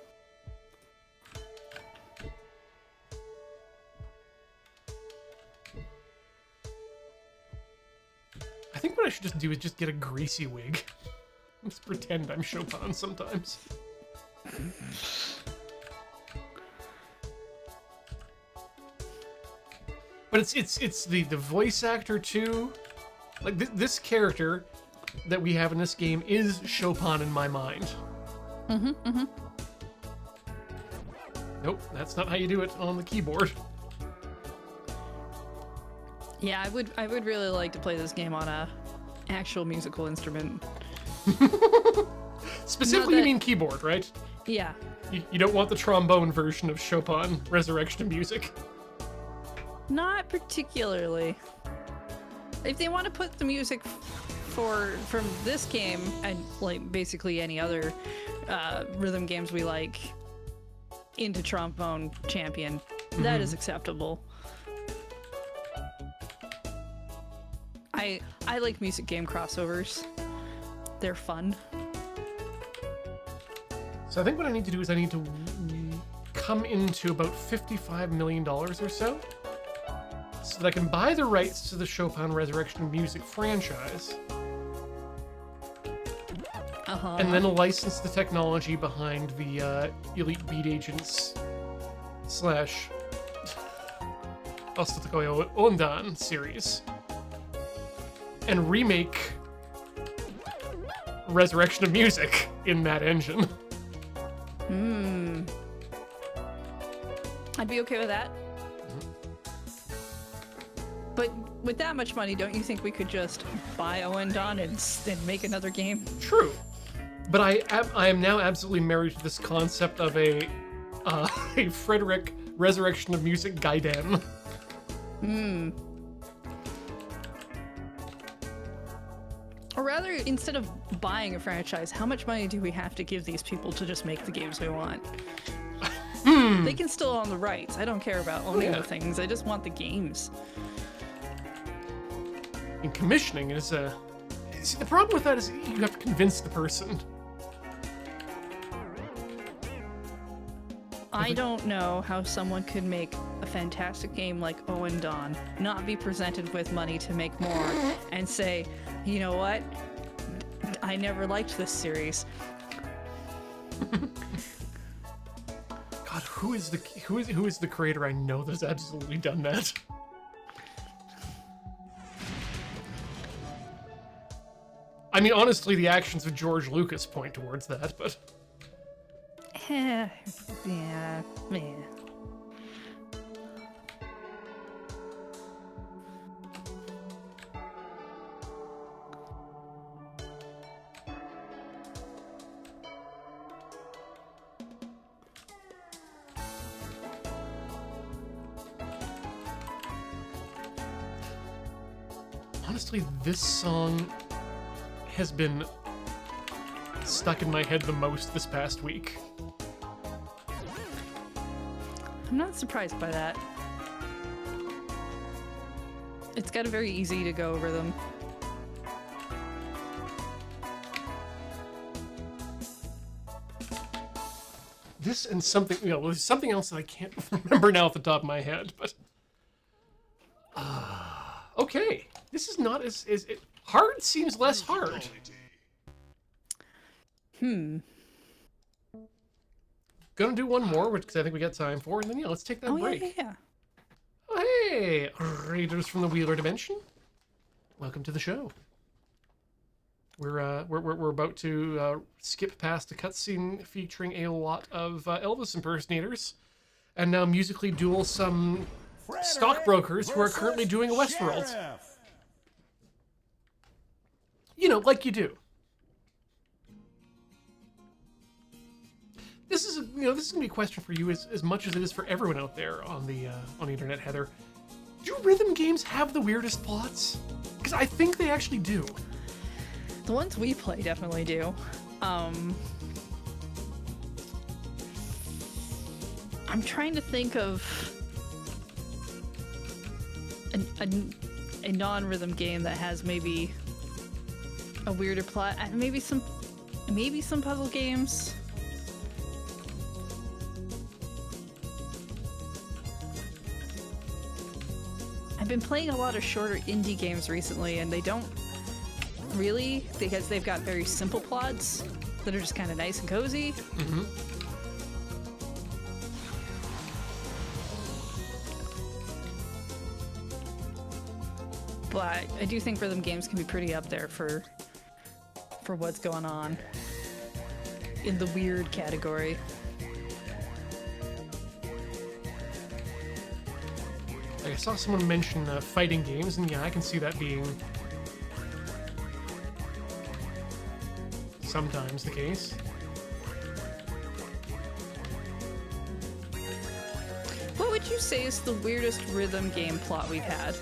I think what I should just do is just get a greasy wig. Just pretend I'm Chopin sometimes. But it's the voice actor too. Like this character that we have in this game is Chopin in my mind. Nope, that's not how you do it on the keyboard. Yeah, I would really like to play this game on a actual musical instrument. Specifically, you mean keyboard, right? Yeah. You don't want the trombone version of Chopin Resurrection of Music. Not particularly. If they want to put the music from this game and like basically any other rhythm games we like into Trombone Champion, that is acceptable. I like music game crossovers. They're fun. So I think what I need to do is I need to come into about $55 million or so that I can buy the rights to the Chopin Resurrection of Music franchise. And then license the technology behind the Elite Beat Agents / Ostatkoyo Ondan series. And remake Resurrection of Music in that engine. I'd be okay with that. But with that much money, don't you think we could just buy Oendon and make another game? True. But I am now absolutely married to this concept of a Frederic Resurrection of Music Gaiden. Or rather, instead of buying a franchise, how much money do we have to give these people to just make the games we want? They can still own the rights. I don't care about owning the things. I just want the games. And commissioning is a... See, the problem with that is you have to convince the person. I don't know how someone could make a fantastic game like Oendon, not be presented with money to make more, and say, you know what? I never liked this series. God, who is the creator I know that's absolutely done that? I mean, honestly, the actions of George Lucas point towards that, but... Yeah. Honestly, this song has been stuck in my head the most this past week. I'm not surprised by that. It's got a very easy to go rhythm. This and something, there's something else that I can't remember now off the top of my head, but... okay. This is not as hard seems less hard. Hmm. Gonna do one more, because I think we got time for, and then, let's take that break. Yeah. Oh, hey, Raiders from the Wheeler Dimension. Welcome to the show. We're about to skip past a cutscene featuring a lot of Elvis impersonators, and now musically duel some stockbrokers who are currently doing a Westworld. Sheriff. Like you do. This is gonna be a question for you as much as it is for everyone out there on the internet, Heather. Do rhythm games have the weirdest plots? Because I think they actually do. The ones we play definitely do. I'm trying to think of a non-rhythm game that has maybe a weirder plot. Maybe some puzzle games. I've been playing a lot of shorter indie games recently, and they don't really, because they've got very simple plots that are just kind of nice and cozy. Mm-hmm. But I do think rhythm games can be pretty up there for what's going on in the weird category. I saw someone mention fighting games, and yeah, I can see that being sometimes the case. What would you say is the weirdest rhythm game plot we've had?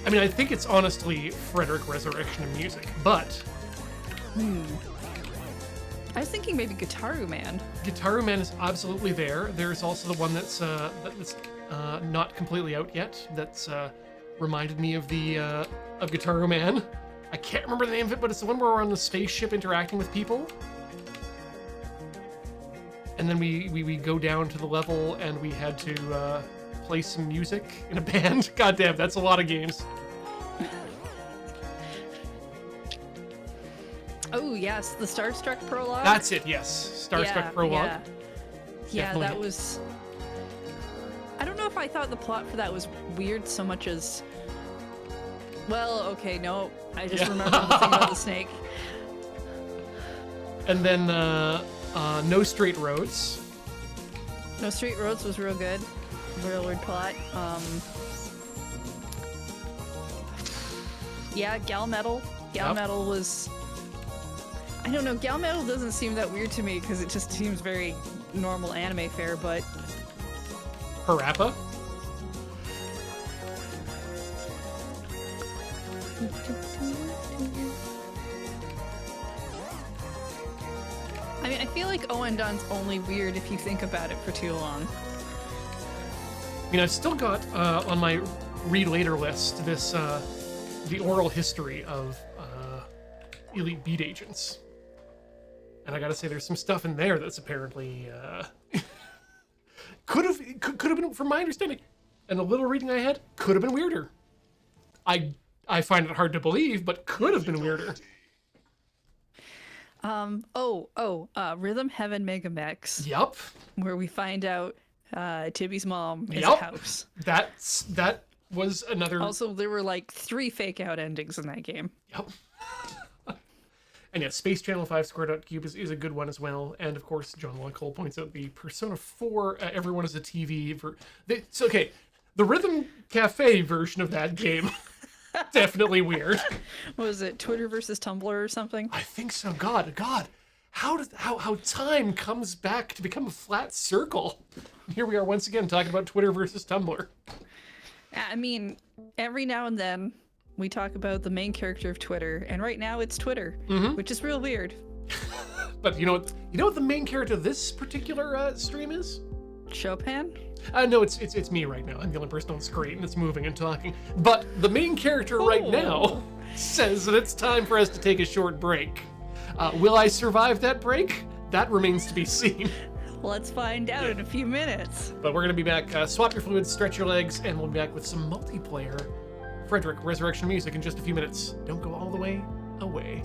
I mean, I think it's honestly Frederic Resurrection of Music, but... I was thinking maybe Guitaru Man. Guitaru Man is absolutely there. There's also the one that's not completely out yet. That's reminded me of the of Guitaru Man. I can't remember the name of it, but it's the one where we're on the spaceship interacting with people. And then we go down to the level and we had to play some music in a band. God damn, that's a lot of games. Oh yes, the Starstruck prologue. That's it, yes. Starstruck prologue. Yeah, that was... I don't know if I thought the plot for that was weird so much as... Well, okay, no. I just remember the thing about the snake. And then No Straight Roads. No Straight Roads was real good. Real weird plot. Yeah, Gal Metal. Gal Metal was... I don't know, Gal Metal doesn't seem that weird to me because it just seems very normal anime fare, but... Parappa? I mean, I feel like Oendan's only weird if you think about it for too long. I mean, I've still got on my read later list this the oral history of Elite Beat Agents. And I gotta say, there's some stuff in there that's apparently could have been, from my understanding, and the little reading I had, could have been weirder. I find it hard to believe, but could have been weirder. Rhythm Heaven Megamex. Yep. Where we find out Tibby's mom is a Yep. house. That was another. Also, there were like 3 fake out endings in that game. Yep. And yeah, Space Channel 5 Square.cube is a good one as well. And of course, John Cole points out the Persona 4 Everyone is a TV. So, okay, the Rhythm Cafe version of that game, definitely weird. What was it, Twitter versus Tumblr or something? I think so. God, how time comes back to become a flat circle. Here we are once again talking about Twitter versus Tumblr. I mean, every now and then we talk about the main character of Twitter, and right now it's Twitter, which is real weird. But you know what the main character of this particular stream is? Chopin? No, it's me right now. I'm the only person on screen that's moving and talking. But the main character right now says that it's time for us to take a short break. Will I survive that break? That remains to be seen. Let's find out in a few minutes. But we're going to be back. Swap your fluids, stretch your legs, and we'll be back with some multiplayer Frederic Resurrection music in just a few minutes. Don't go all the way away.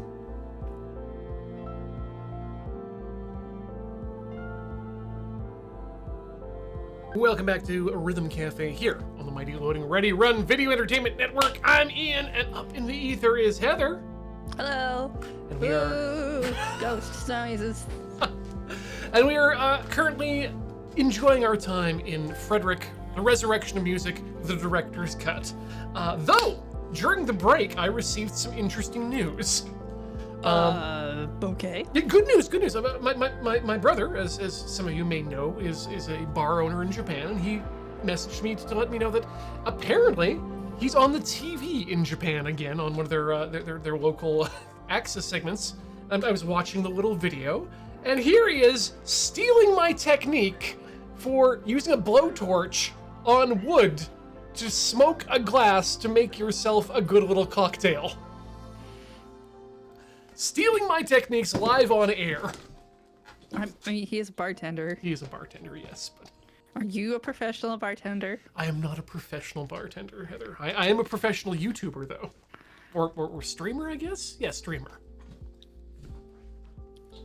Welcome back to Rhythm Cafe here on the mighty Loading Ready Run Video Entertainment Network. I'm Ian, and up in the ether is Heather. Hello. And we are... Ooh, ghost noises. And we are currently enjoying our time in Frederic, the Resurrection of Music, the director's cut. Though, during the break, I received some interesting news. Okay. Yeah, good news. My brother, as some of you may know, is a bar owner in Japan, and he messaged me to let me know that apparently he's on the TV in Japan again on one of their local access segments. And I was watching the little video, and here he is stealing my technique for using a blowtorch on wood to smoke a glass to make yourself a good little cocktail. Stealing my techniques live on air. I mean, he is a bartender. He is a bartender, yes, but Are you a professional bartender? I am not a professional bartender, Heather. I am a professional YouTuber, though. Or streamer, I guess? Yeah, streamer.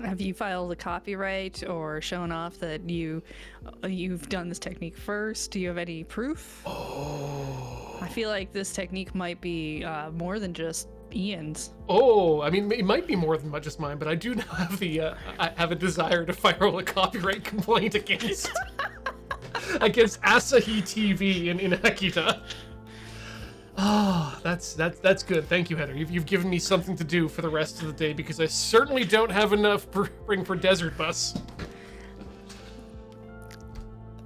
Have you filed a copyright or shown off that you've done this technique first? Do you have any proof? Oh. I feel like this technique might be more than just Ian's. Oh, I mean, it might be more than just mine, but I do now have I have a desire to file a copyright complaint against Asahi TV in Akita. Oh, that's good. Thank you, Heather. You've given me something to do for the rest of the day because I certainly don't have enough bring for Desert Bus.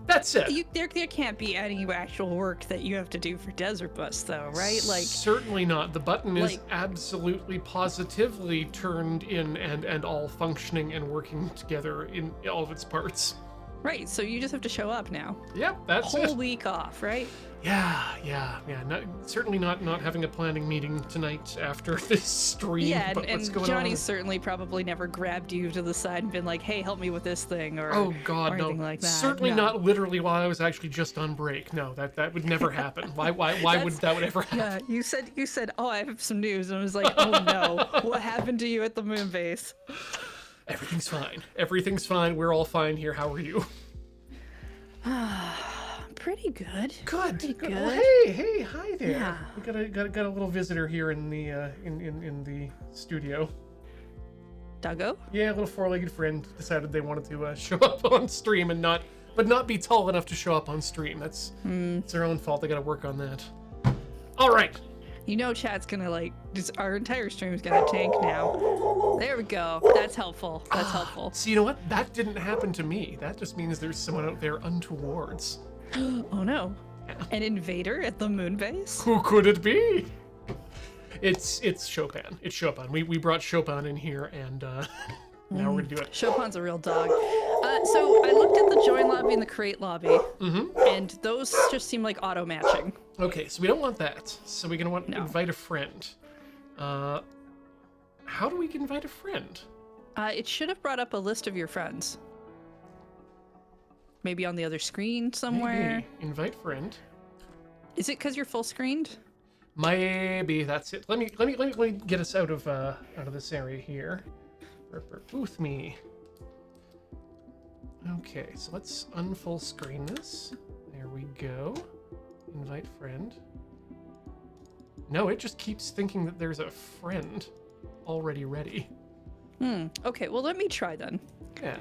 That's it. There can't be any actual work that you have to do for Desert Bus, though, right? Like, certainly not. The button is like, absolutely positively turned in and all functioning and working together in all of its parts. right. So you just have to show up now. Yep, that's Whole it. week off, right? Yeah. Certainly not having a planning meeting tonight after this stream. Yeah, but what's and going Johnny's on? certainly probably never grabbed you to the side and been like, "Hey, help me with this thing," or Oh God, or no! anything like that. Certainly No. not literally while I was actually just on break. No, that would never happen. Why would that ever happen? Yeah, you said, "Oh, I have some news," and I was like, "Oh no, what happened to you at the moon base?" Everything's fine. Everything's fine. We're all fine here. How are you? Pretty good. Good. Pretty good. good. Oh, hey, hi there. Yeah. We got a little visitor here in the in the studio. Duggo? Yeah, a little four-legged friend decided they wanted to show up on stream and not be tall enough to show up on stream. It's their own fault. They got to work on that. All right. You know, chat's gonna our entire stream is gonna tank now. There we go. That's helpful. That's helpful. So you know what? That didn't happen to me. That just means there's someone out there untowards. Oh no. An invader at the moon base? Who could it be? It's Chopin. It's Chopin. We brought Chopin in here, and now we're gonna do it. Chopin's a real dog. So I looked at the join lobby and the create lobby, and those just seem like auto matching. Okay, so we don't want that. So we're gonna want to No. invite a friend. How do we invite a friend? It should have brought up a list of your friends. Maybe on the other screen somewhere. Maybe. Invite friend. Is it because you're full screened? Maybe that's it. Let me get us out of this area here. Booth me. Okay, so let's unfull screen this. There we go. Invite friend. No, it just keeps thinking that there's a friend already ready. Okay, well let me try then. Yeah.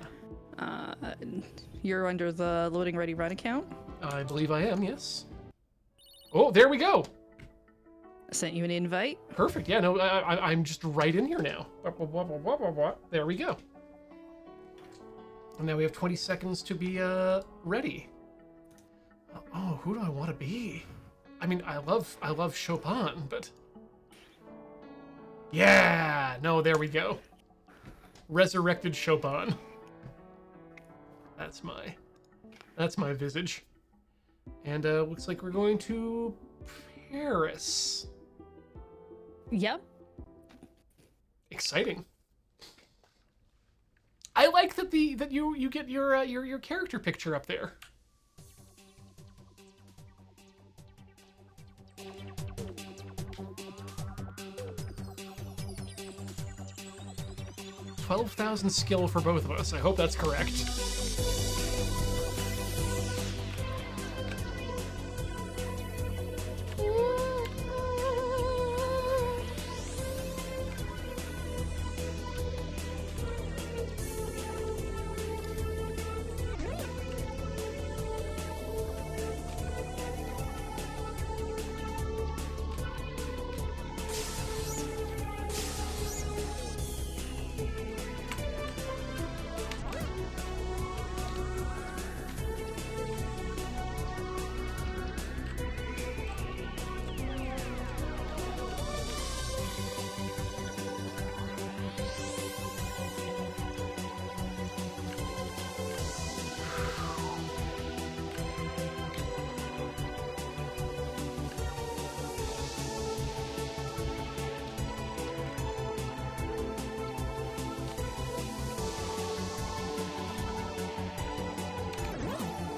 You're under the loading ready run account. I believe I am, yes. Oh, there we go. I sent you an invite. Perfect. Yeah, no, I'm just right in here now. There we go. And now we have 20 seconds to be ready. Oh, who do I want to be? I mean, I love Chopin, but yeah, no, there we go. Resurrected Chopin. That's my visage. And looks like we're going to Paris. Yep. Exciting. I like that you get your character picture up there. $12,000 skill for both of us. I hope that's correct.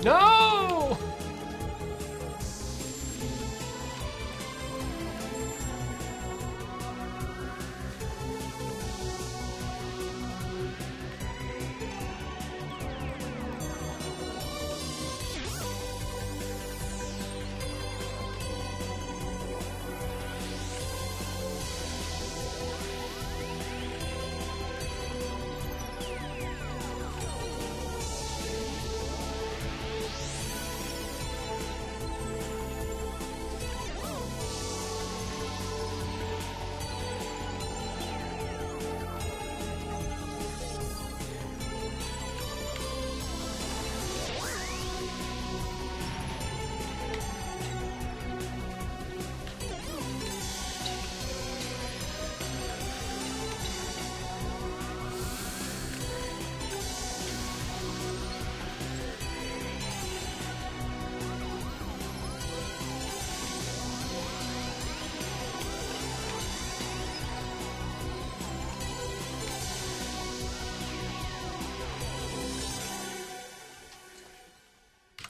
No!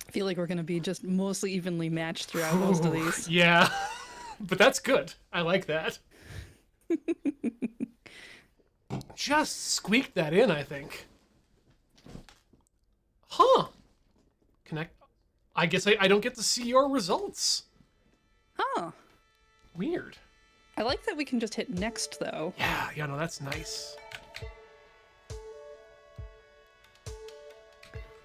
I feel like we're gonna be just mostly evenly matched throughout most of these. Yeah, but that's good. I like that. Just squeaked that in, I think. Huh. Connect. I guess I don't get to see your results. Huh. Weird. I like that we can just hit next, though. Yeah, no, that's nice.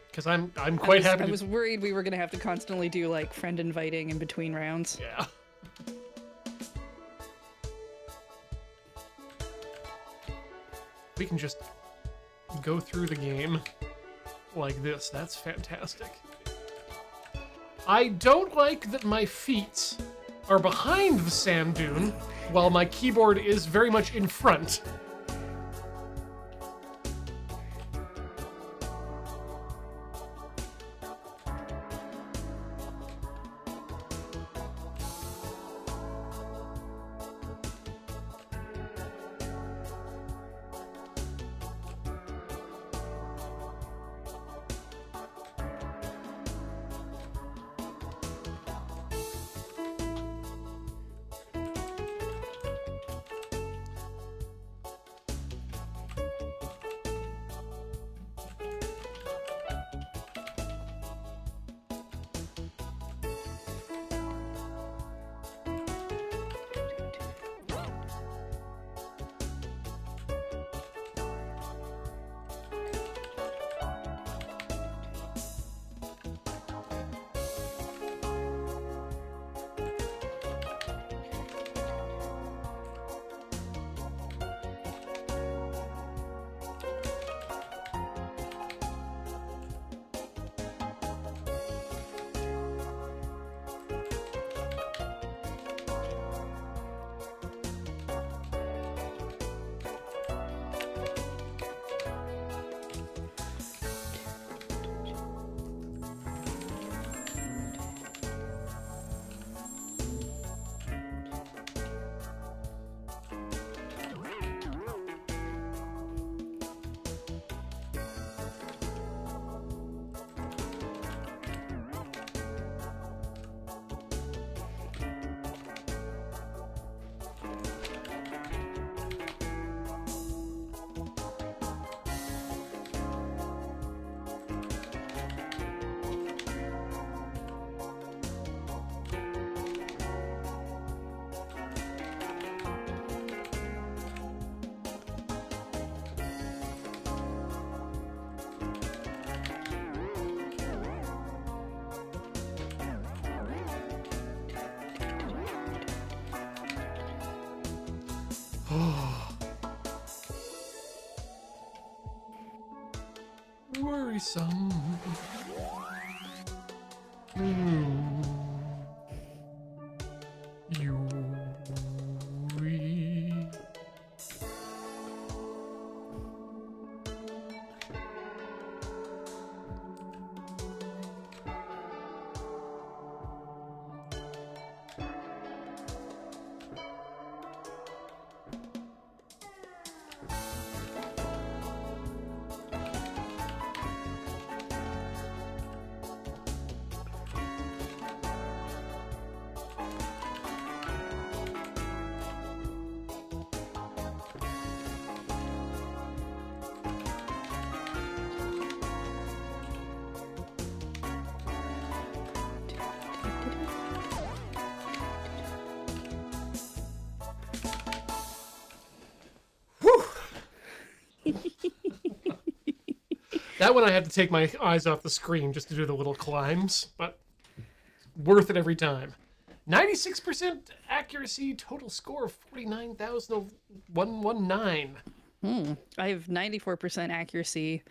Because I'm quite happy. I was worried we were gonna have to constantly do like friend inviting in between rounds. Yeah. We can just go through the game like this. That's fantastic. I don't like that my feet are behind the sand dune while my keyboard is very much in front. Worrisome. Mm. Yuri. That one I had to take my eyes off the screen just to do the little climbs, but worth it every time. 96% accuracy, total score of 49,119. I have 94% accuracy,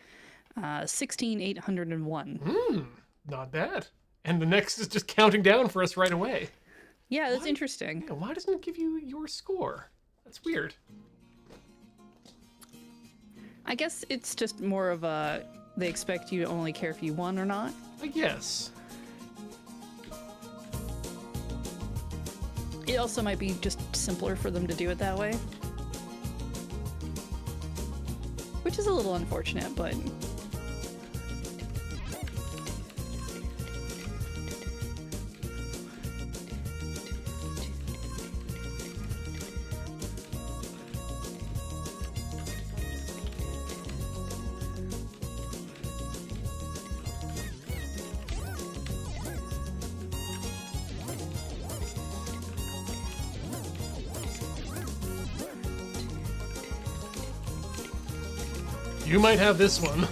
16,801. Not bad. And the next is just counting down for us right away. Yeah, that's interesting. Yeah, why doesn't it give you your score? That's weird. I guess it's just more of a, they expect you to only care if you won or not. I guess. It also might be just simpler for them to do it that way. Which is a little unfortunate, but... You might have this one.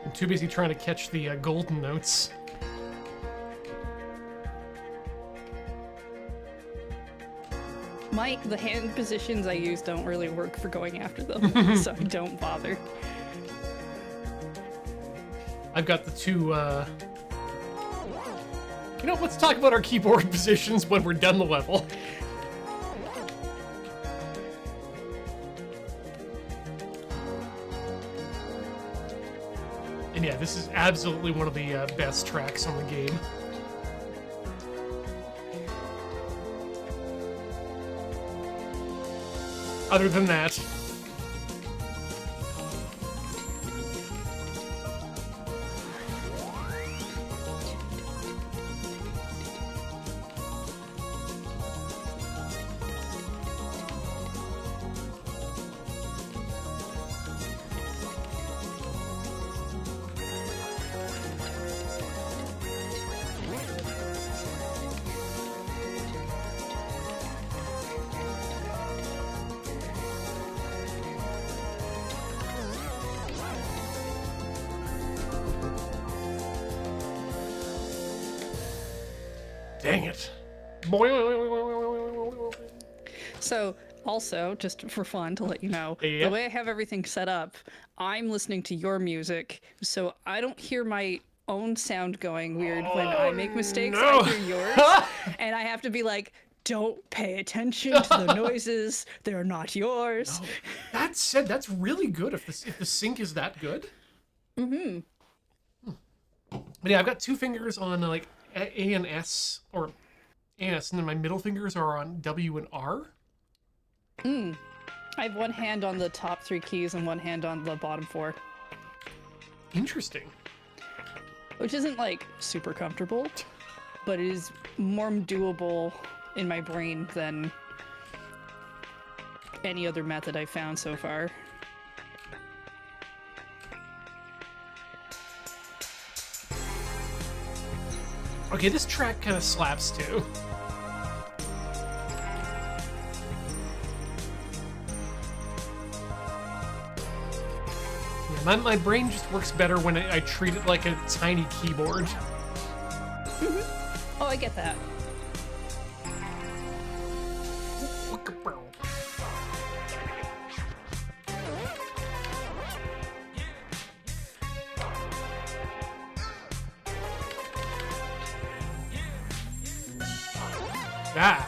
I'm too busy trying to catch the golden notes. The hand positions I use don't really work for going after them, so I don't bother. I've got the two, You know, let's talk about our keyboard positions when we're done the level. And yeah, this is absolutely one of the best tracks on the game. Other than that, dang it. So, also, just for fun to let you know, Yeah. the way I have everything set up, I'm listening to your music, so I don't hear my own sound going weird when I make mistakes. no. I hear yours, and I have to be like, don't pay attention to the noises. They're not yours. No. That said, that's really good if the sync is that good. Mm-hmm. But yeah, I've got two fingers on like A and S, or A and S, and then my middle fingers are on W and R. I have one hand on the top 3 keys and one hand on the bottom 4. Interesting. Which isn't, like, super comfortable, but it is more doable in my brain than any other method I've found so far. Okay, this track kind of slaps too. Yeah, my brain just works better when I treat it like a tiny keyboard. Oh, I get that. Ah.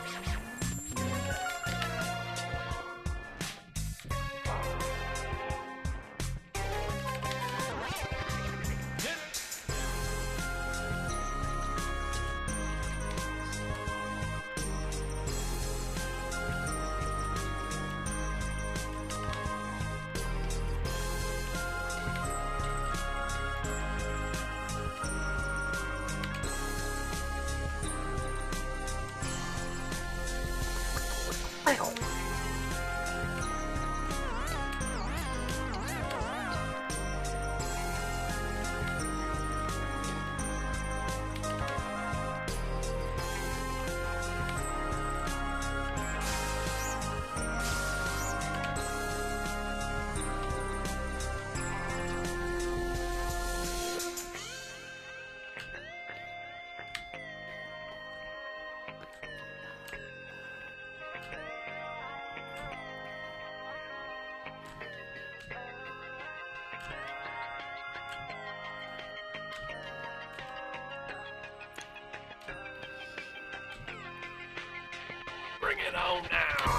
Bring it on now.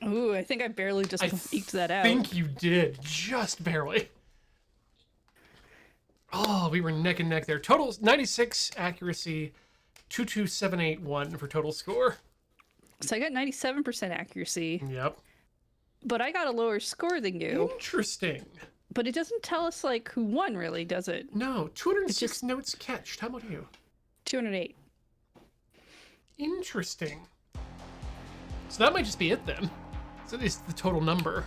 Ooh, I think I barely just eked that out. I think you did, just barely. Oh, we were neck and neck there. Total 96 accuracy, 22781 for total score. So I got 97% accuracy, Yep. but I got a lower score than you. Interesting. But it doesn't tell us, like, who won, really, does it? No, 206 notes catched. How about you? 208. Interesting. So that might just be it then. So it's the total number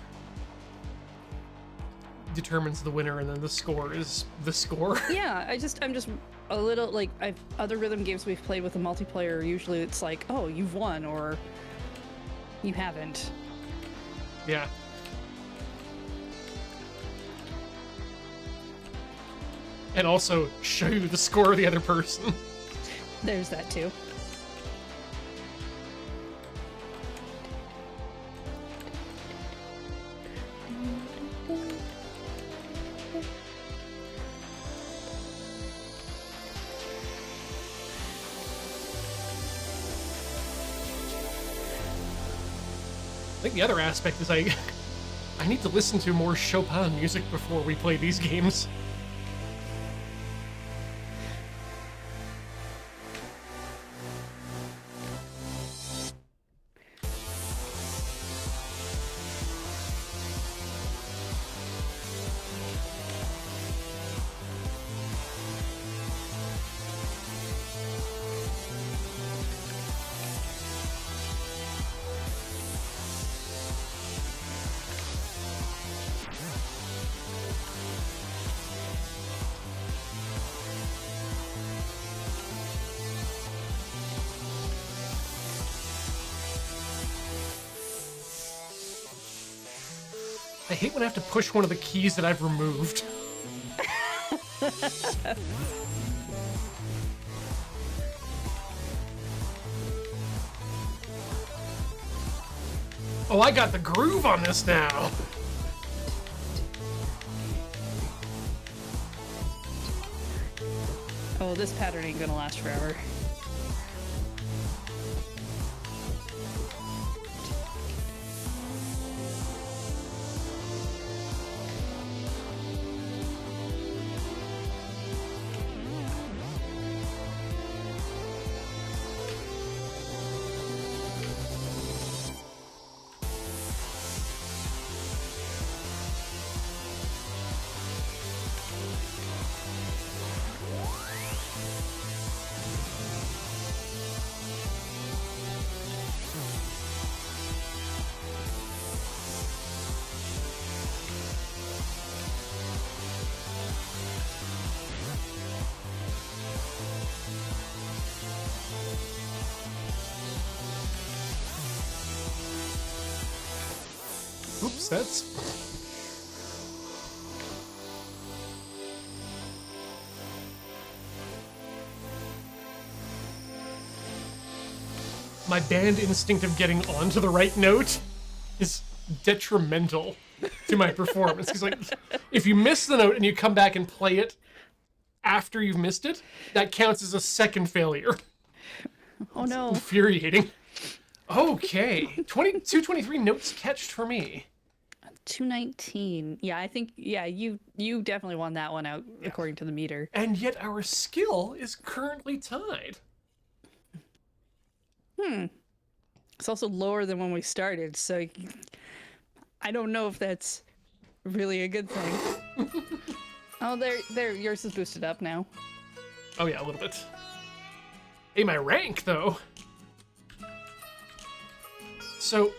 determines the winner, and then the score is the score. Yeah, I'm just a little, like, other rhythm games we've played with a multiplayer, usually it's like, oh, you've won, or you haven't. Yeah. And also show you the score of the other person. There's that too. I think the other aspect is I need to listen to more Chopin music before we play these games. I hate when I have to push one of the keys that I've removed. Oh, I got the groove on this now. Oh, this pattern ain't gonna last forever. Oops, that's... My band instinct of getting onto the right note is detrimental to my performance. Because, like, if you miss the note and you come back and play it after you've missed it, that counts as a second failure. Oh no. Infuriating. Okay, 223 notes catched for me. 219. Yeah, I think, yeah, you definitely won that one out, according to the meter. And yet our skill is currently tied. It's also lower than when we started, so I don't know if that's really a good thing. Oh, there, yours is boosted up now. Oh yeah, a little bit. Hey, my rank, though. So,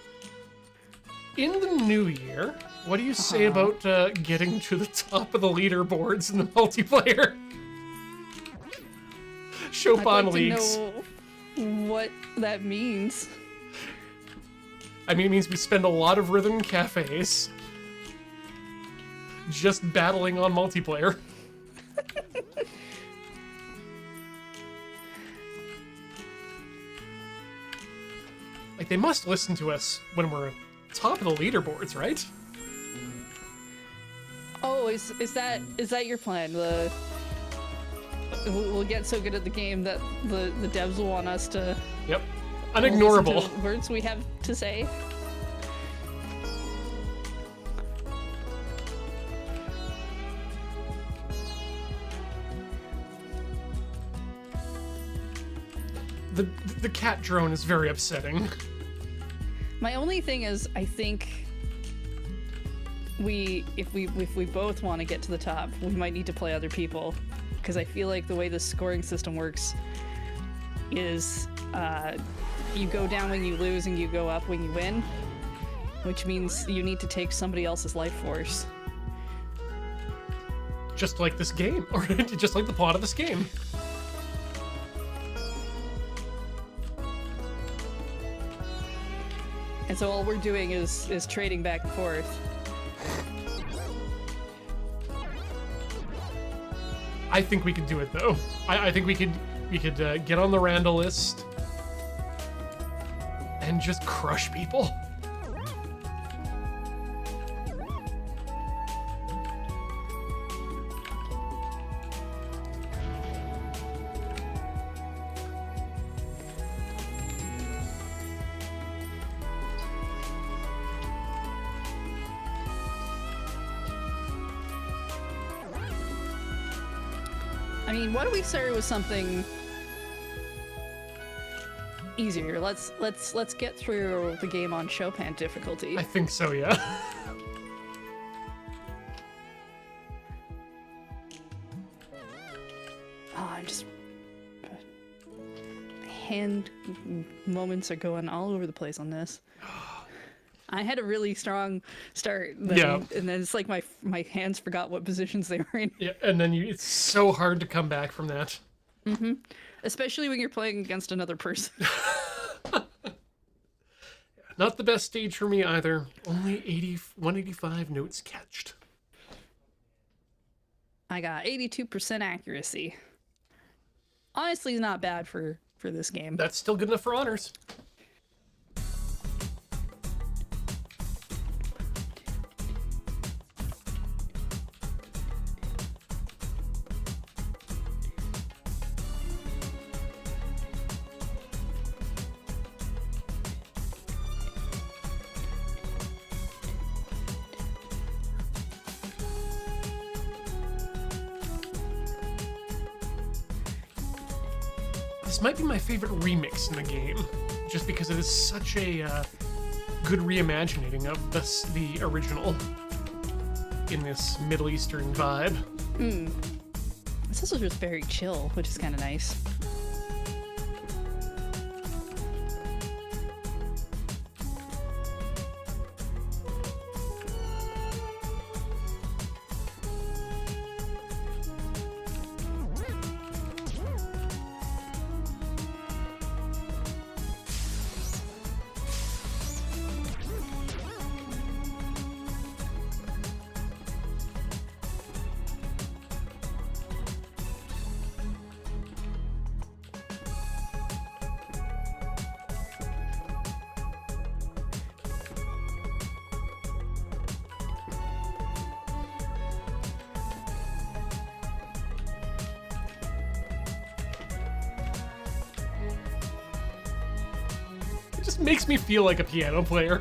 in the new year, what do you say about getting to the top of the leaderboards in the multiplayer? Chopin leagues. I'd like to know what that means. I mean, it means we spend a lot of rhythm cafes just battling on multiplayer. Like, they must listen to us when we're top of the leaderboards, right? Oh, is that your plan? We'll get so good at the game that the devs will want us to... Yep. Unignorable. Listen to words we have to say. The cat drone is very upsetting. My only thing is, I think if we both want to get to the top, we might need to play other people, because I feel like the way the scoring system works is you go down when you lose and you go up when you win, which means you need to take somebody else's life force. Just like this game, or just like the plot of this game. And so all we're doing is trading back and forth. I think we could do it, though. I think we could get on the Randall list and just crush people. I mean, why don't we start with something easier? Let's get through the game on Chopin difficulty. I think so, yeah. Oh, I'm just... hand moments are going all over the place on this. I had a really strong start, then, and then it's like my hands forgot what positions they were in. Yeah, and then it's so hard to come back from that. Mm-hmm. Especially when you're playing against another person. Not the best stage for me either. Only 185 notes catched. I got 82% accuracy. Honestly, not bad for this game. That's still good enough for honors. This might be my favorite remix in the game, just because it is such a good reimagining of the original in this Middle Eastern vibe. This also just very chill, which is kind of nice. It just makes me feel like a piano player.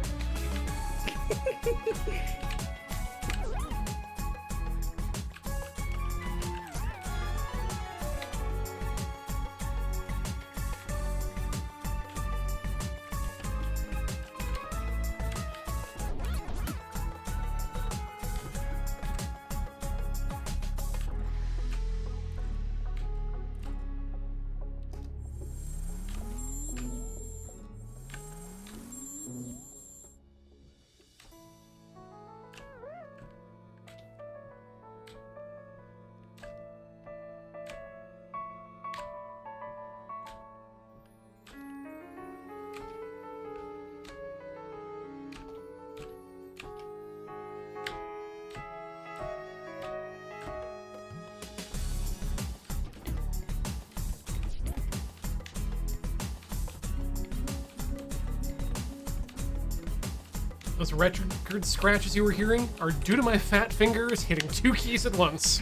Those record scratches you were hearing are due to my fat fingers hitting 2 keys at once.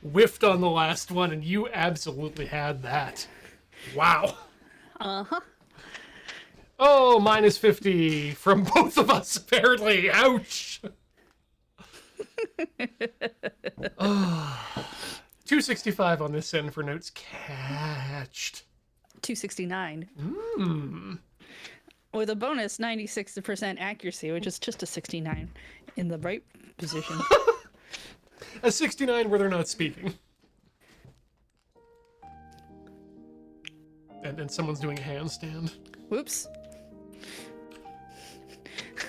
Whiffed on the last one, and you absolutely had that. Wow. Uh-huh. Oh, minus 50 from both of us, apparently. Ouch. 265 on this end for notes catched. 269. With a bonus 96% accuracy, which is just a 69 in the right position. A 69 where they're not speaking. And someone's doing a handstand. Whoops.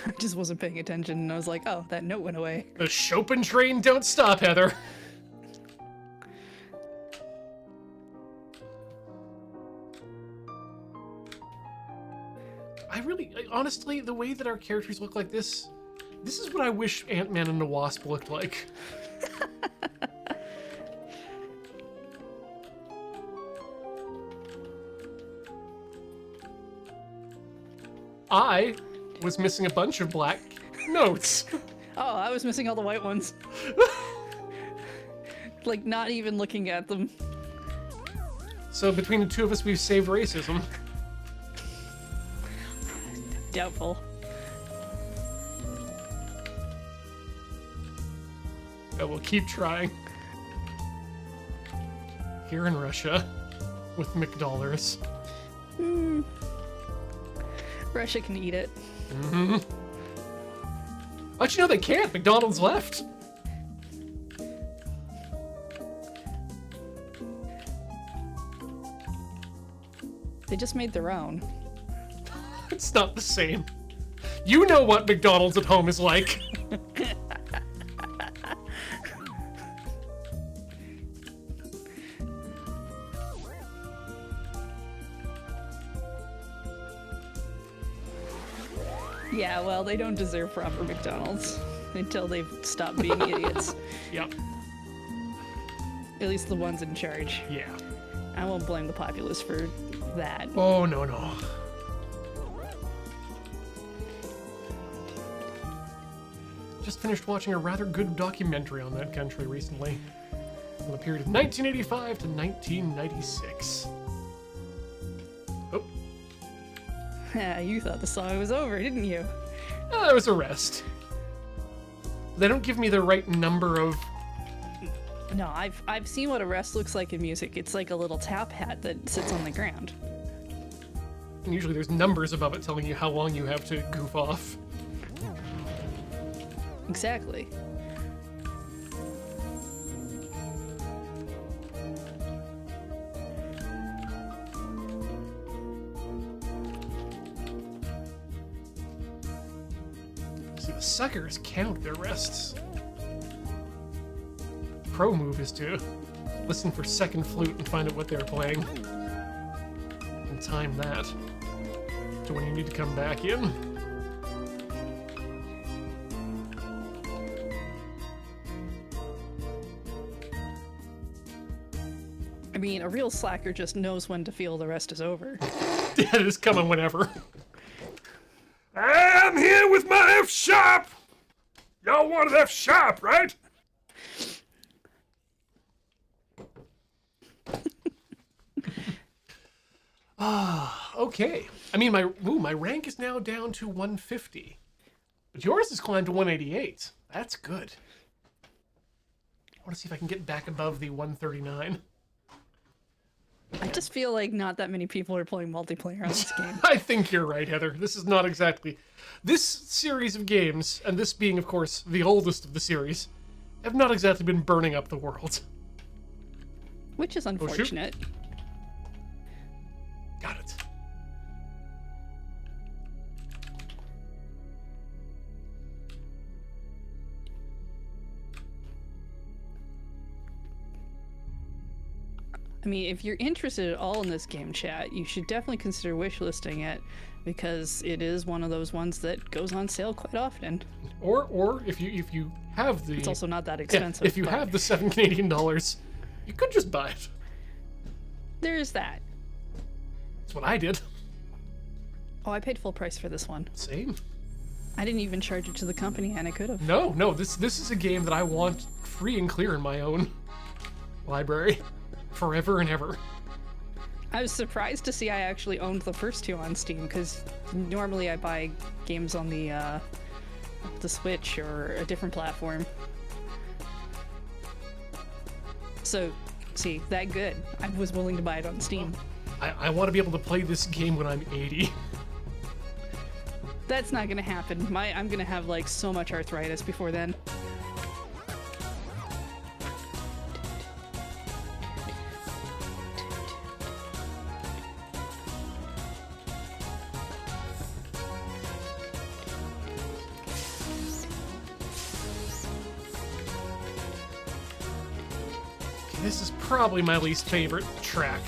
I just wasn't paying attention, and I was like, oh, that note went away. The Chopin train don't stop, Heather. Honestly, the way that our characters look like this is what I wish Ant-Man and the Wasp looked like. I was missing a bunch of black notes. Oh, I was missing all the white ones. Like, not even looking at them. So between the two of us, we've saved racism. Doubtful. But we'll keep trying. Here in Russia, with McDollars. Russia can eat it. Mm-hmm. How'd you know they can't? McDonald's left. They just made their own. It's not the same. You know what McDonald's at home is like. Yeah, well, they don't deserve proper McDonald's until they've stopped being idiots. Yep. At least the ones in charge. Yeah. I won't blame the populace for that. Oh, no, no. Just finished watching a rather good documentary on that country recently. From the period of 1985 to 1996. Oh. You thought the song was over, didn't you? It was a rest. They don't give me the right number of... No, I've seen what a rest looks like in music. It's like a little tap hat that sits on the ground. And usually there's numbers above it telling you how long you have to goof off. Exactly. See, the suckers count their rests. Pro move is to listen for second flute and find out what they're playing. And time that to when you need to come back in. I mean, a real slacker just knows when to feel the rest is over. Yeah, it is coming whenever. I'm here with my F sharp! Y'all wanted F sharp, right? Okay. I mean, my rank is now down to 150. But yours has climbed to 188. That's good. I want to see if I can get back above the 139. I just feel like not that many people are playing multiplayer on this game. I think you're right, Heather. This is not exactly... This series of games, and this being, of course, the oldest of the series, have not exactly been burning up the world. Which is unfortunate. Got it. I mean, if you're interested at all in this game, chat, you should definitely consider wishlisting it, because it is one of those ones that goes on sale quite often. Or if you have the... It's also not that expensive. Yeah, if you have the $7 Canadian, you could just buy it. There is that. That's what I did. Oh, I paid full price for this one. Same. I didn't even charge it to the company, and I could have. No, this is a game that I want free and clear in my own library. Forever and ever. I was surprised to see I actually owned the first two on Steam, because normally I buy games on the Switch or a different platform. So, see, that good. I was willing to buy it on Steam. I want to be able to play this game when I'm 80. That's not gonna happen. I'm gonna have like so much arthritis before then. This is probably my least favorite track.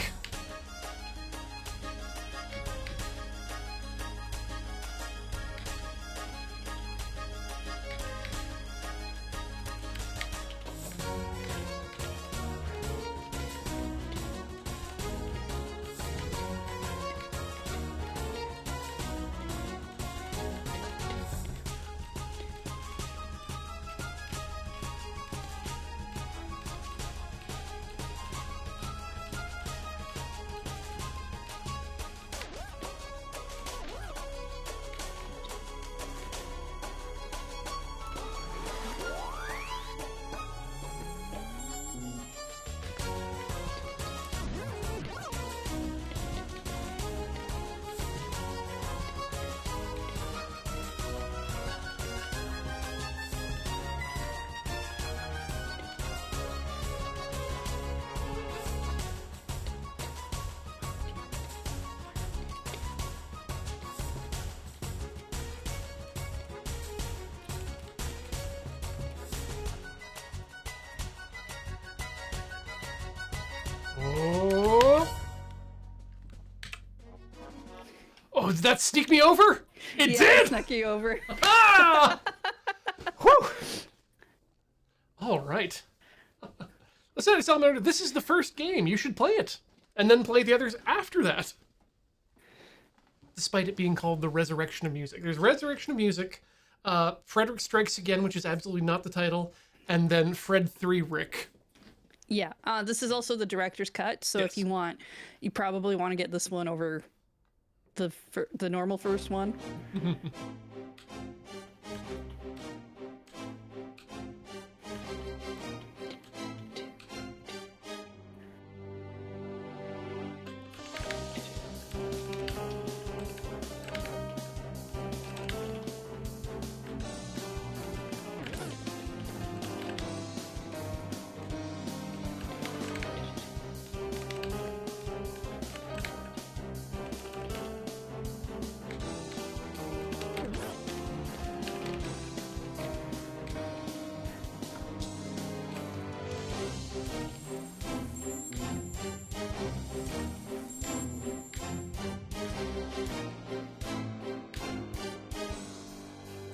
Oh. Oh, did that sneak me over? It Yeah, did! it snuck you over. Ah! Whew. All right. Listen, Salamander, this is the first game. You should play it. And then play the others after that. Despite it being called the Resurrection of Music. There's Resurrection of Music, Frederic Strikes Again, which is absolutely not the title, and then Fred 3 Rick. Yeah, this is also the director's cut, so Yes. if you want, you probably want to get this one over the normal first one.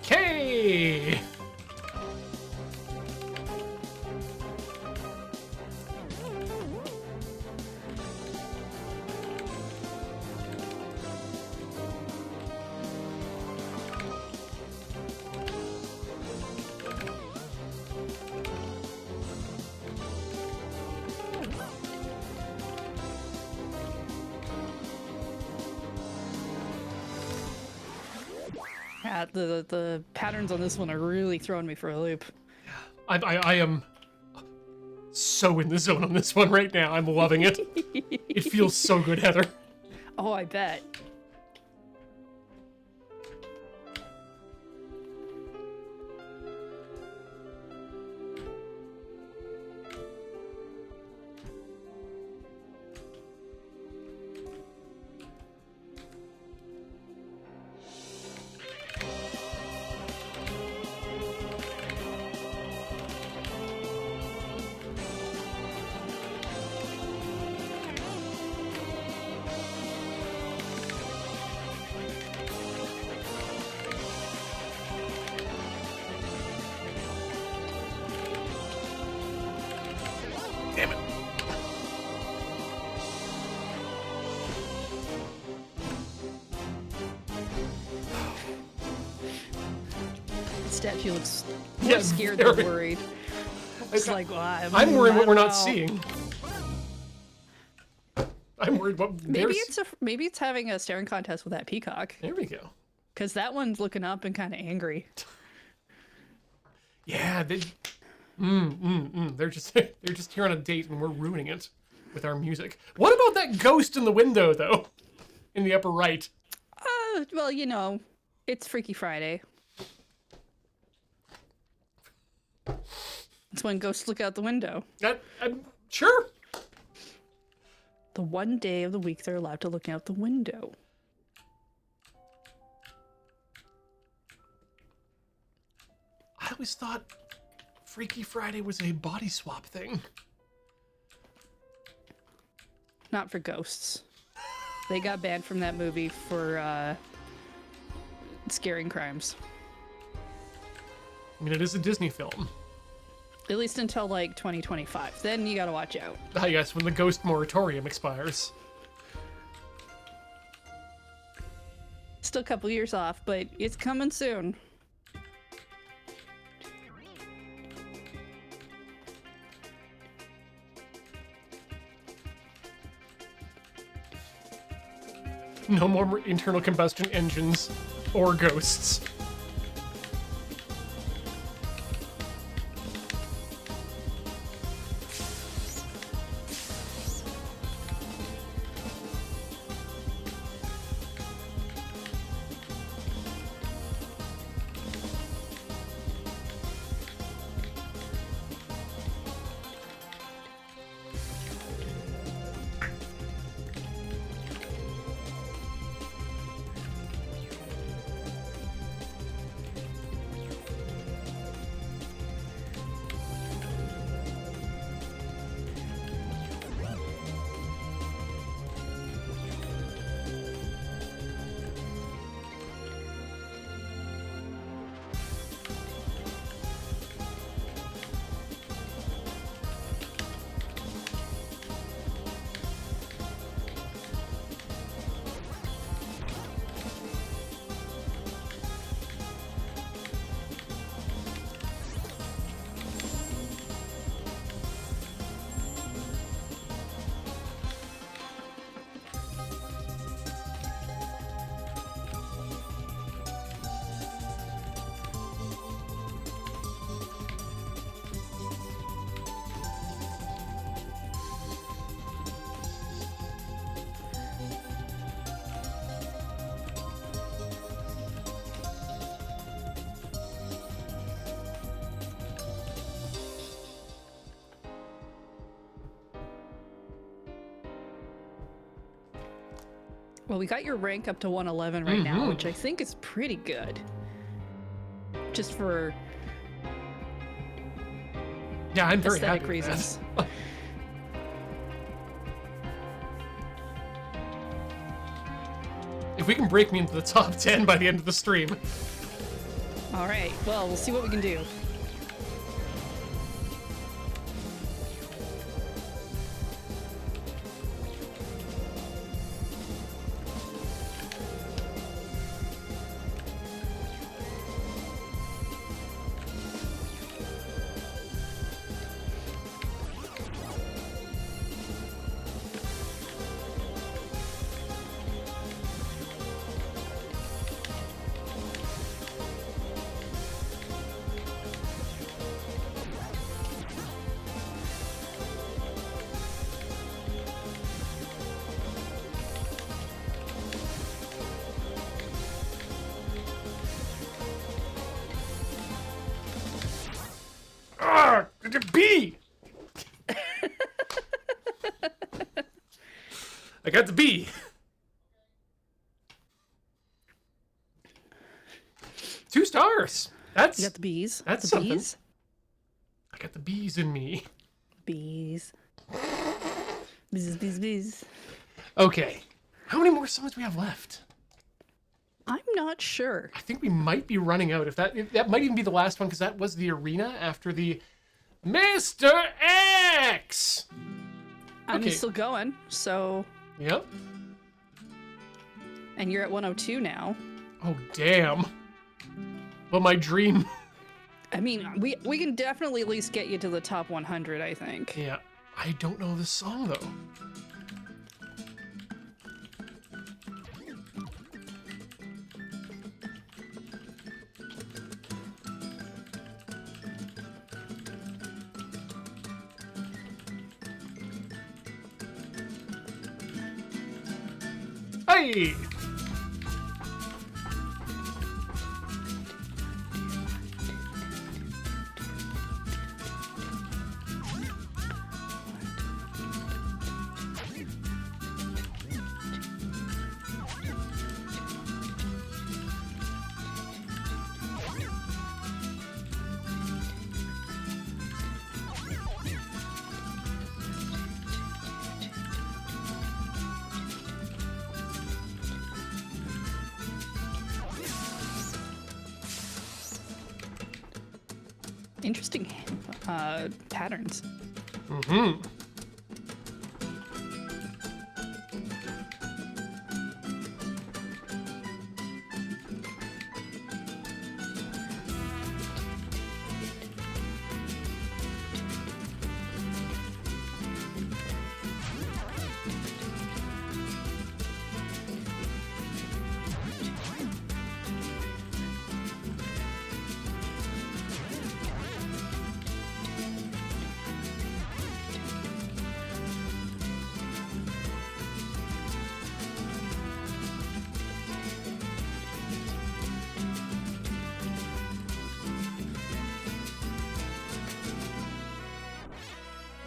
Okay. Yeah, the patterns on this one are really throwing me for a loop. I am so in the zone on this one right now. I'm loving it. It feels so good, Heather. Oh, I bet. Damn it. Statue looks more Yeah, scared very. than worried. It's like, well, I'm worried what we're not know. seeing. I'm worried what Maybe it's having a staring contest with that peacock, There we go. because that one's looking up and kind of angry. Yeah, they're just here on a date and we're ruining it with our music. What about that ghost in the window though? In the upper right. Well, you know, it's Freaky Friday. It's when ghosts look out the window. I'm sure. The one day of the week they're allowed to look out the window. I always thought Freaky Friday was a body swap thing. Not for ghosts. They got banned from that movie for scaring crimes. I mean, it is a Disney film. At least until like 2025. Then you gotta watch out. Ah, yes, when the ghost moratorium expires. Still a couple years off, but it's coming soon. No more internal combustion engines or ghosts. Well, we got your rank up to 111 right now, which I think is pretty good. Just for I'm very aesthetic happy with that. reasons. If we can break me into the top 10 by the end of the stream. All right. Well, we'll see what we can do. B! I got the B. Two stars. That's You got the bees. That's the something. bees. I got the bees in me. Bees. Bees. Okay. How many more songs do we have left? I'm not sure. I think we might be running out. If that might even be the last one, because that was the arena after the Mr. X. I'm Okay. still going, so. Yep. And you're at 102 now. Oh damn. Well, my dream. I mean, we can definitely at least get you to the top 100, I think. Yeah. I don't know this song though. Hey! Interesting patterns. Mm-hmm.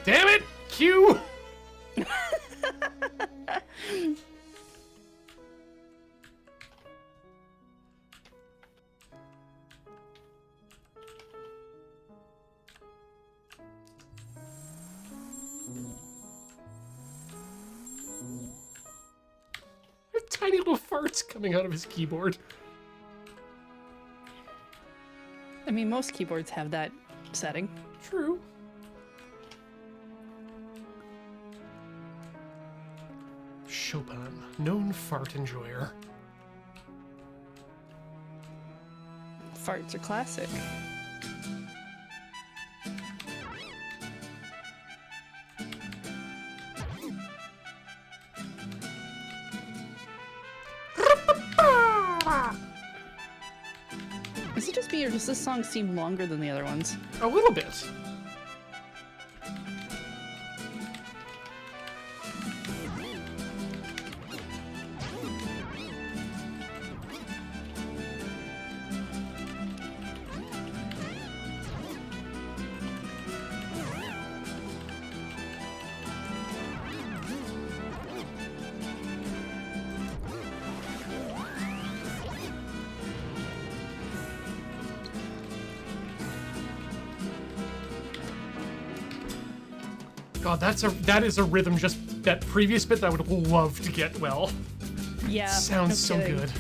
Damn it! Q! Tiny little farts coming out of his keyboard. I mean, most keyboards have that setting. True. Chopin, known fart enjoyer. Farts are classic. Is it just me, or does this song seem longer than the other ones? A little bit. God, that is a rhythm, just that previous bit that I would love to get well. Yeah. Sounds so good.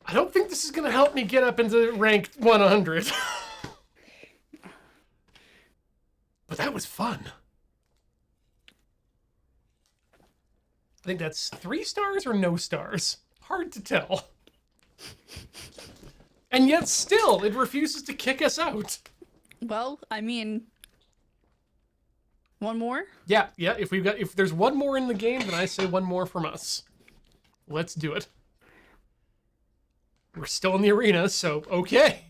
I don't think this is going to help me get up into rank 100. But that was fun. I think that's 3 stars or no stars. Hard to tell. And yet still, it refuses to kick us out. Well, I mean, one more? Yeah, if there's one more in the game, then I say one more from us. Let's do it. We're still in the arena, so okay.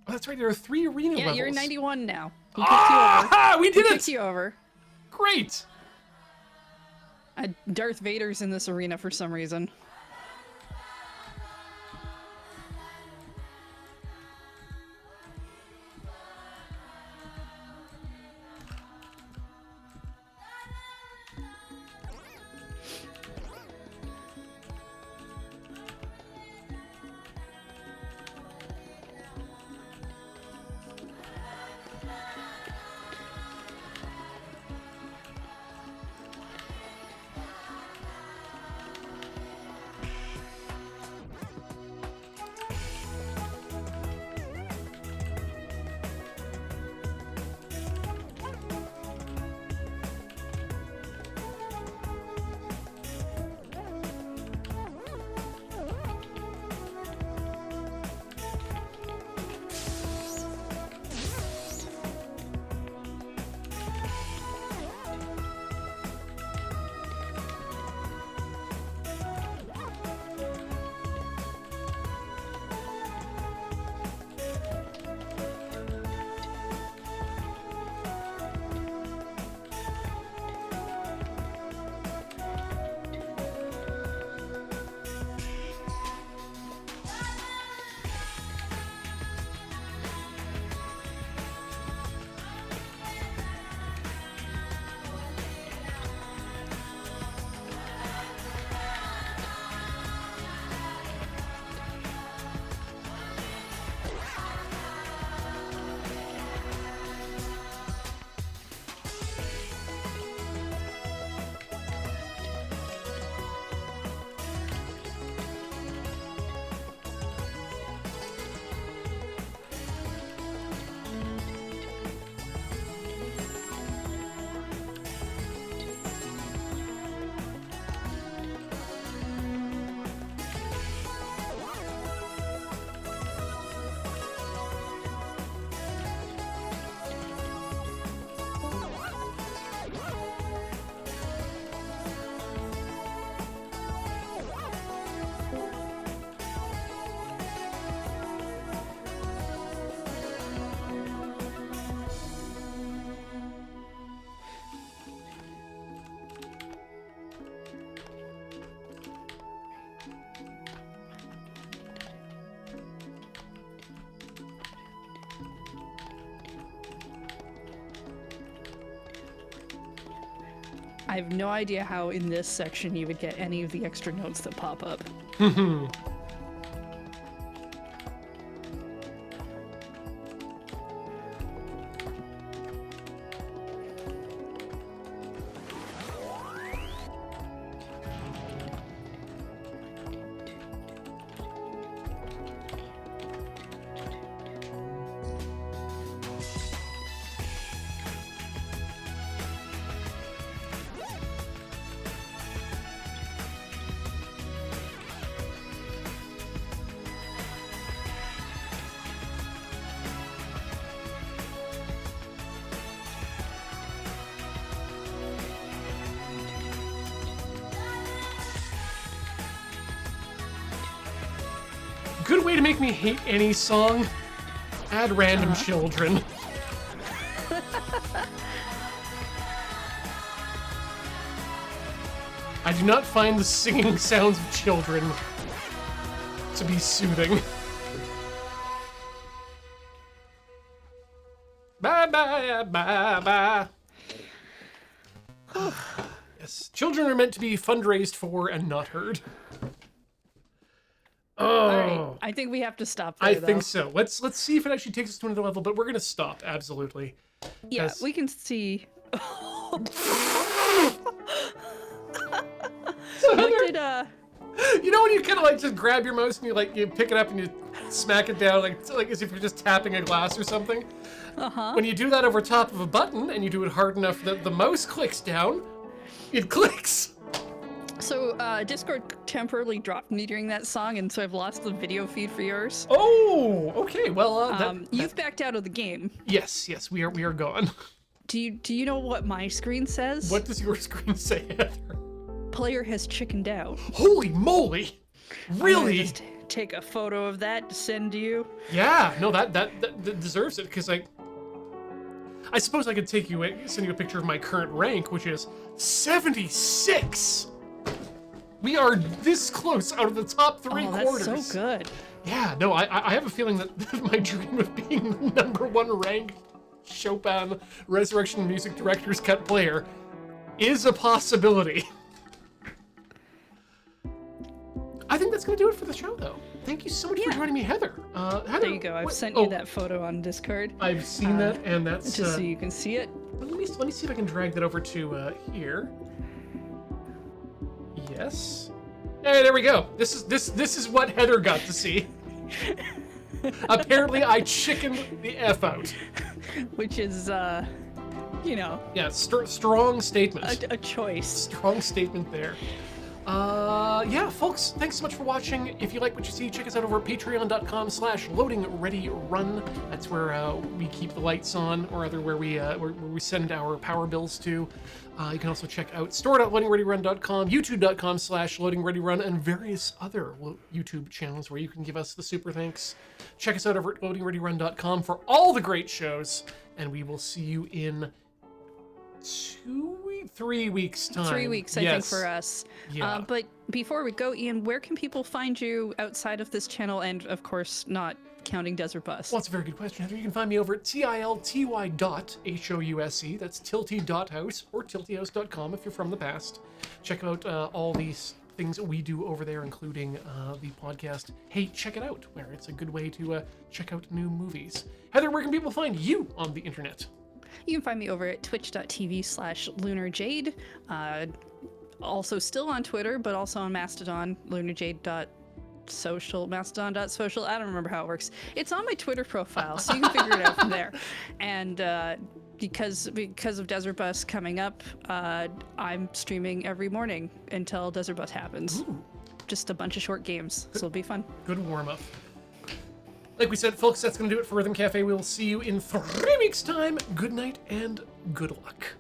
Oh, that's right, there are 3 arena levels. Yeah, you're 91 now. He We did it! kicked you over. Great! Darth Vader's in this arena for some reason. I have no idea how in this section you would get any of the extra notes that pop up. Good way to make me hate any song. Add random children. I do not find the singing sounds of children to be soothing. Bye bye bye bye. Yes, children are meant to be fundraised for and not heard. Oh, All right. I think we have to stop there, I though. think so. Let's see if it actually takes us to another level, but we're gonna stop absolutely. Yeah, Yes. we can see. What did You know when you kind of like just grab your mouse and you pick it up and you smack it down like as if you're just tapping a glass or something? When you do that over top of a button and you do it hard enough that the mouse clicks down, it clicks. So Discord temporarily dropped me during that song, and so I've lost the video feed for yours. Oh, okay. Well, You've backed out of the game. yes, we are gone. Do you know what my screen says? What does your screen say, Heather? Player has chickened out. Holy moly! I'm gonna Really? just take a photo of that to send to you. Yeah. No, that deserves it because I suppose I could send you a picture of my current rank, which is 76. We are this close out of the top three quarters. That's so good. Yeah, no, I have a feeling that my dream of being the #1 ranked Chopin Resurrection Music Director's Cut player is a possibility. I think that's going to do it for the show, though. Thank you so much for joining me, Heather. Heather, There you go. I've sent you that photo on Discord. I've seen that, and that's just so you can see it. Let me see if I can drag that over to here. Yes. Hey, there we go. This is what Heather got to see. Apparently, I chickened the F out. Which is, you know. Yeah, strong statement. A choice. Strong statement there. Yeah, folks, thanks so much for watching. If you like what you see, check us out over at patreon.com/loadingreadyrun. That's where we keep the lights on, or rather where we send our power bills to. You can also check out store.loadingreadyrun.com, youtube.com/loadingreadyrun, and various other YouTube channels where you can give us the super thanks. Check us out over at loadingreadyrun.com for all the great shows, and we will see you in 3 weeks time. 3 weeks, I think, for us. Yeah. But before we go, Ian, where can people find you outside of this channel and, of course, not counting Desert Bus? Well, that's a very good question, Heather. You can find me over at tilty.house. That's tilty.house or tiltyhouse.com if you're from the past. Check out all these things that we do over there, including the podcast Hey, Check It Out, where it's a good way to check out new movies. Heather, where can people find you on the internet? You can find me over at twitch.tv/lunarjade. Also still on Twitter, but also on Mastodon, lunarjade.social, mastodon.social. I don't remember how it works. It's on my Twitter profile, so you can figure it out from there. And because of Desert Bus coming up, I'm streaming every morning until Desert Bus happens. Ooh. Just a bunch of short games, so it'll be fun. Good warm-up. Like we said, folks, that's going to do it for Rhythm Cafe. We will see you in 3 weeks' time. Good night and good luck.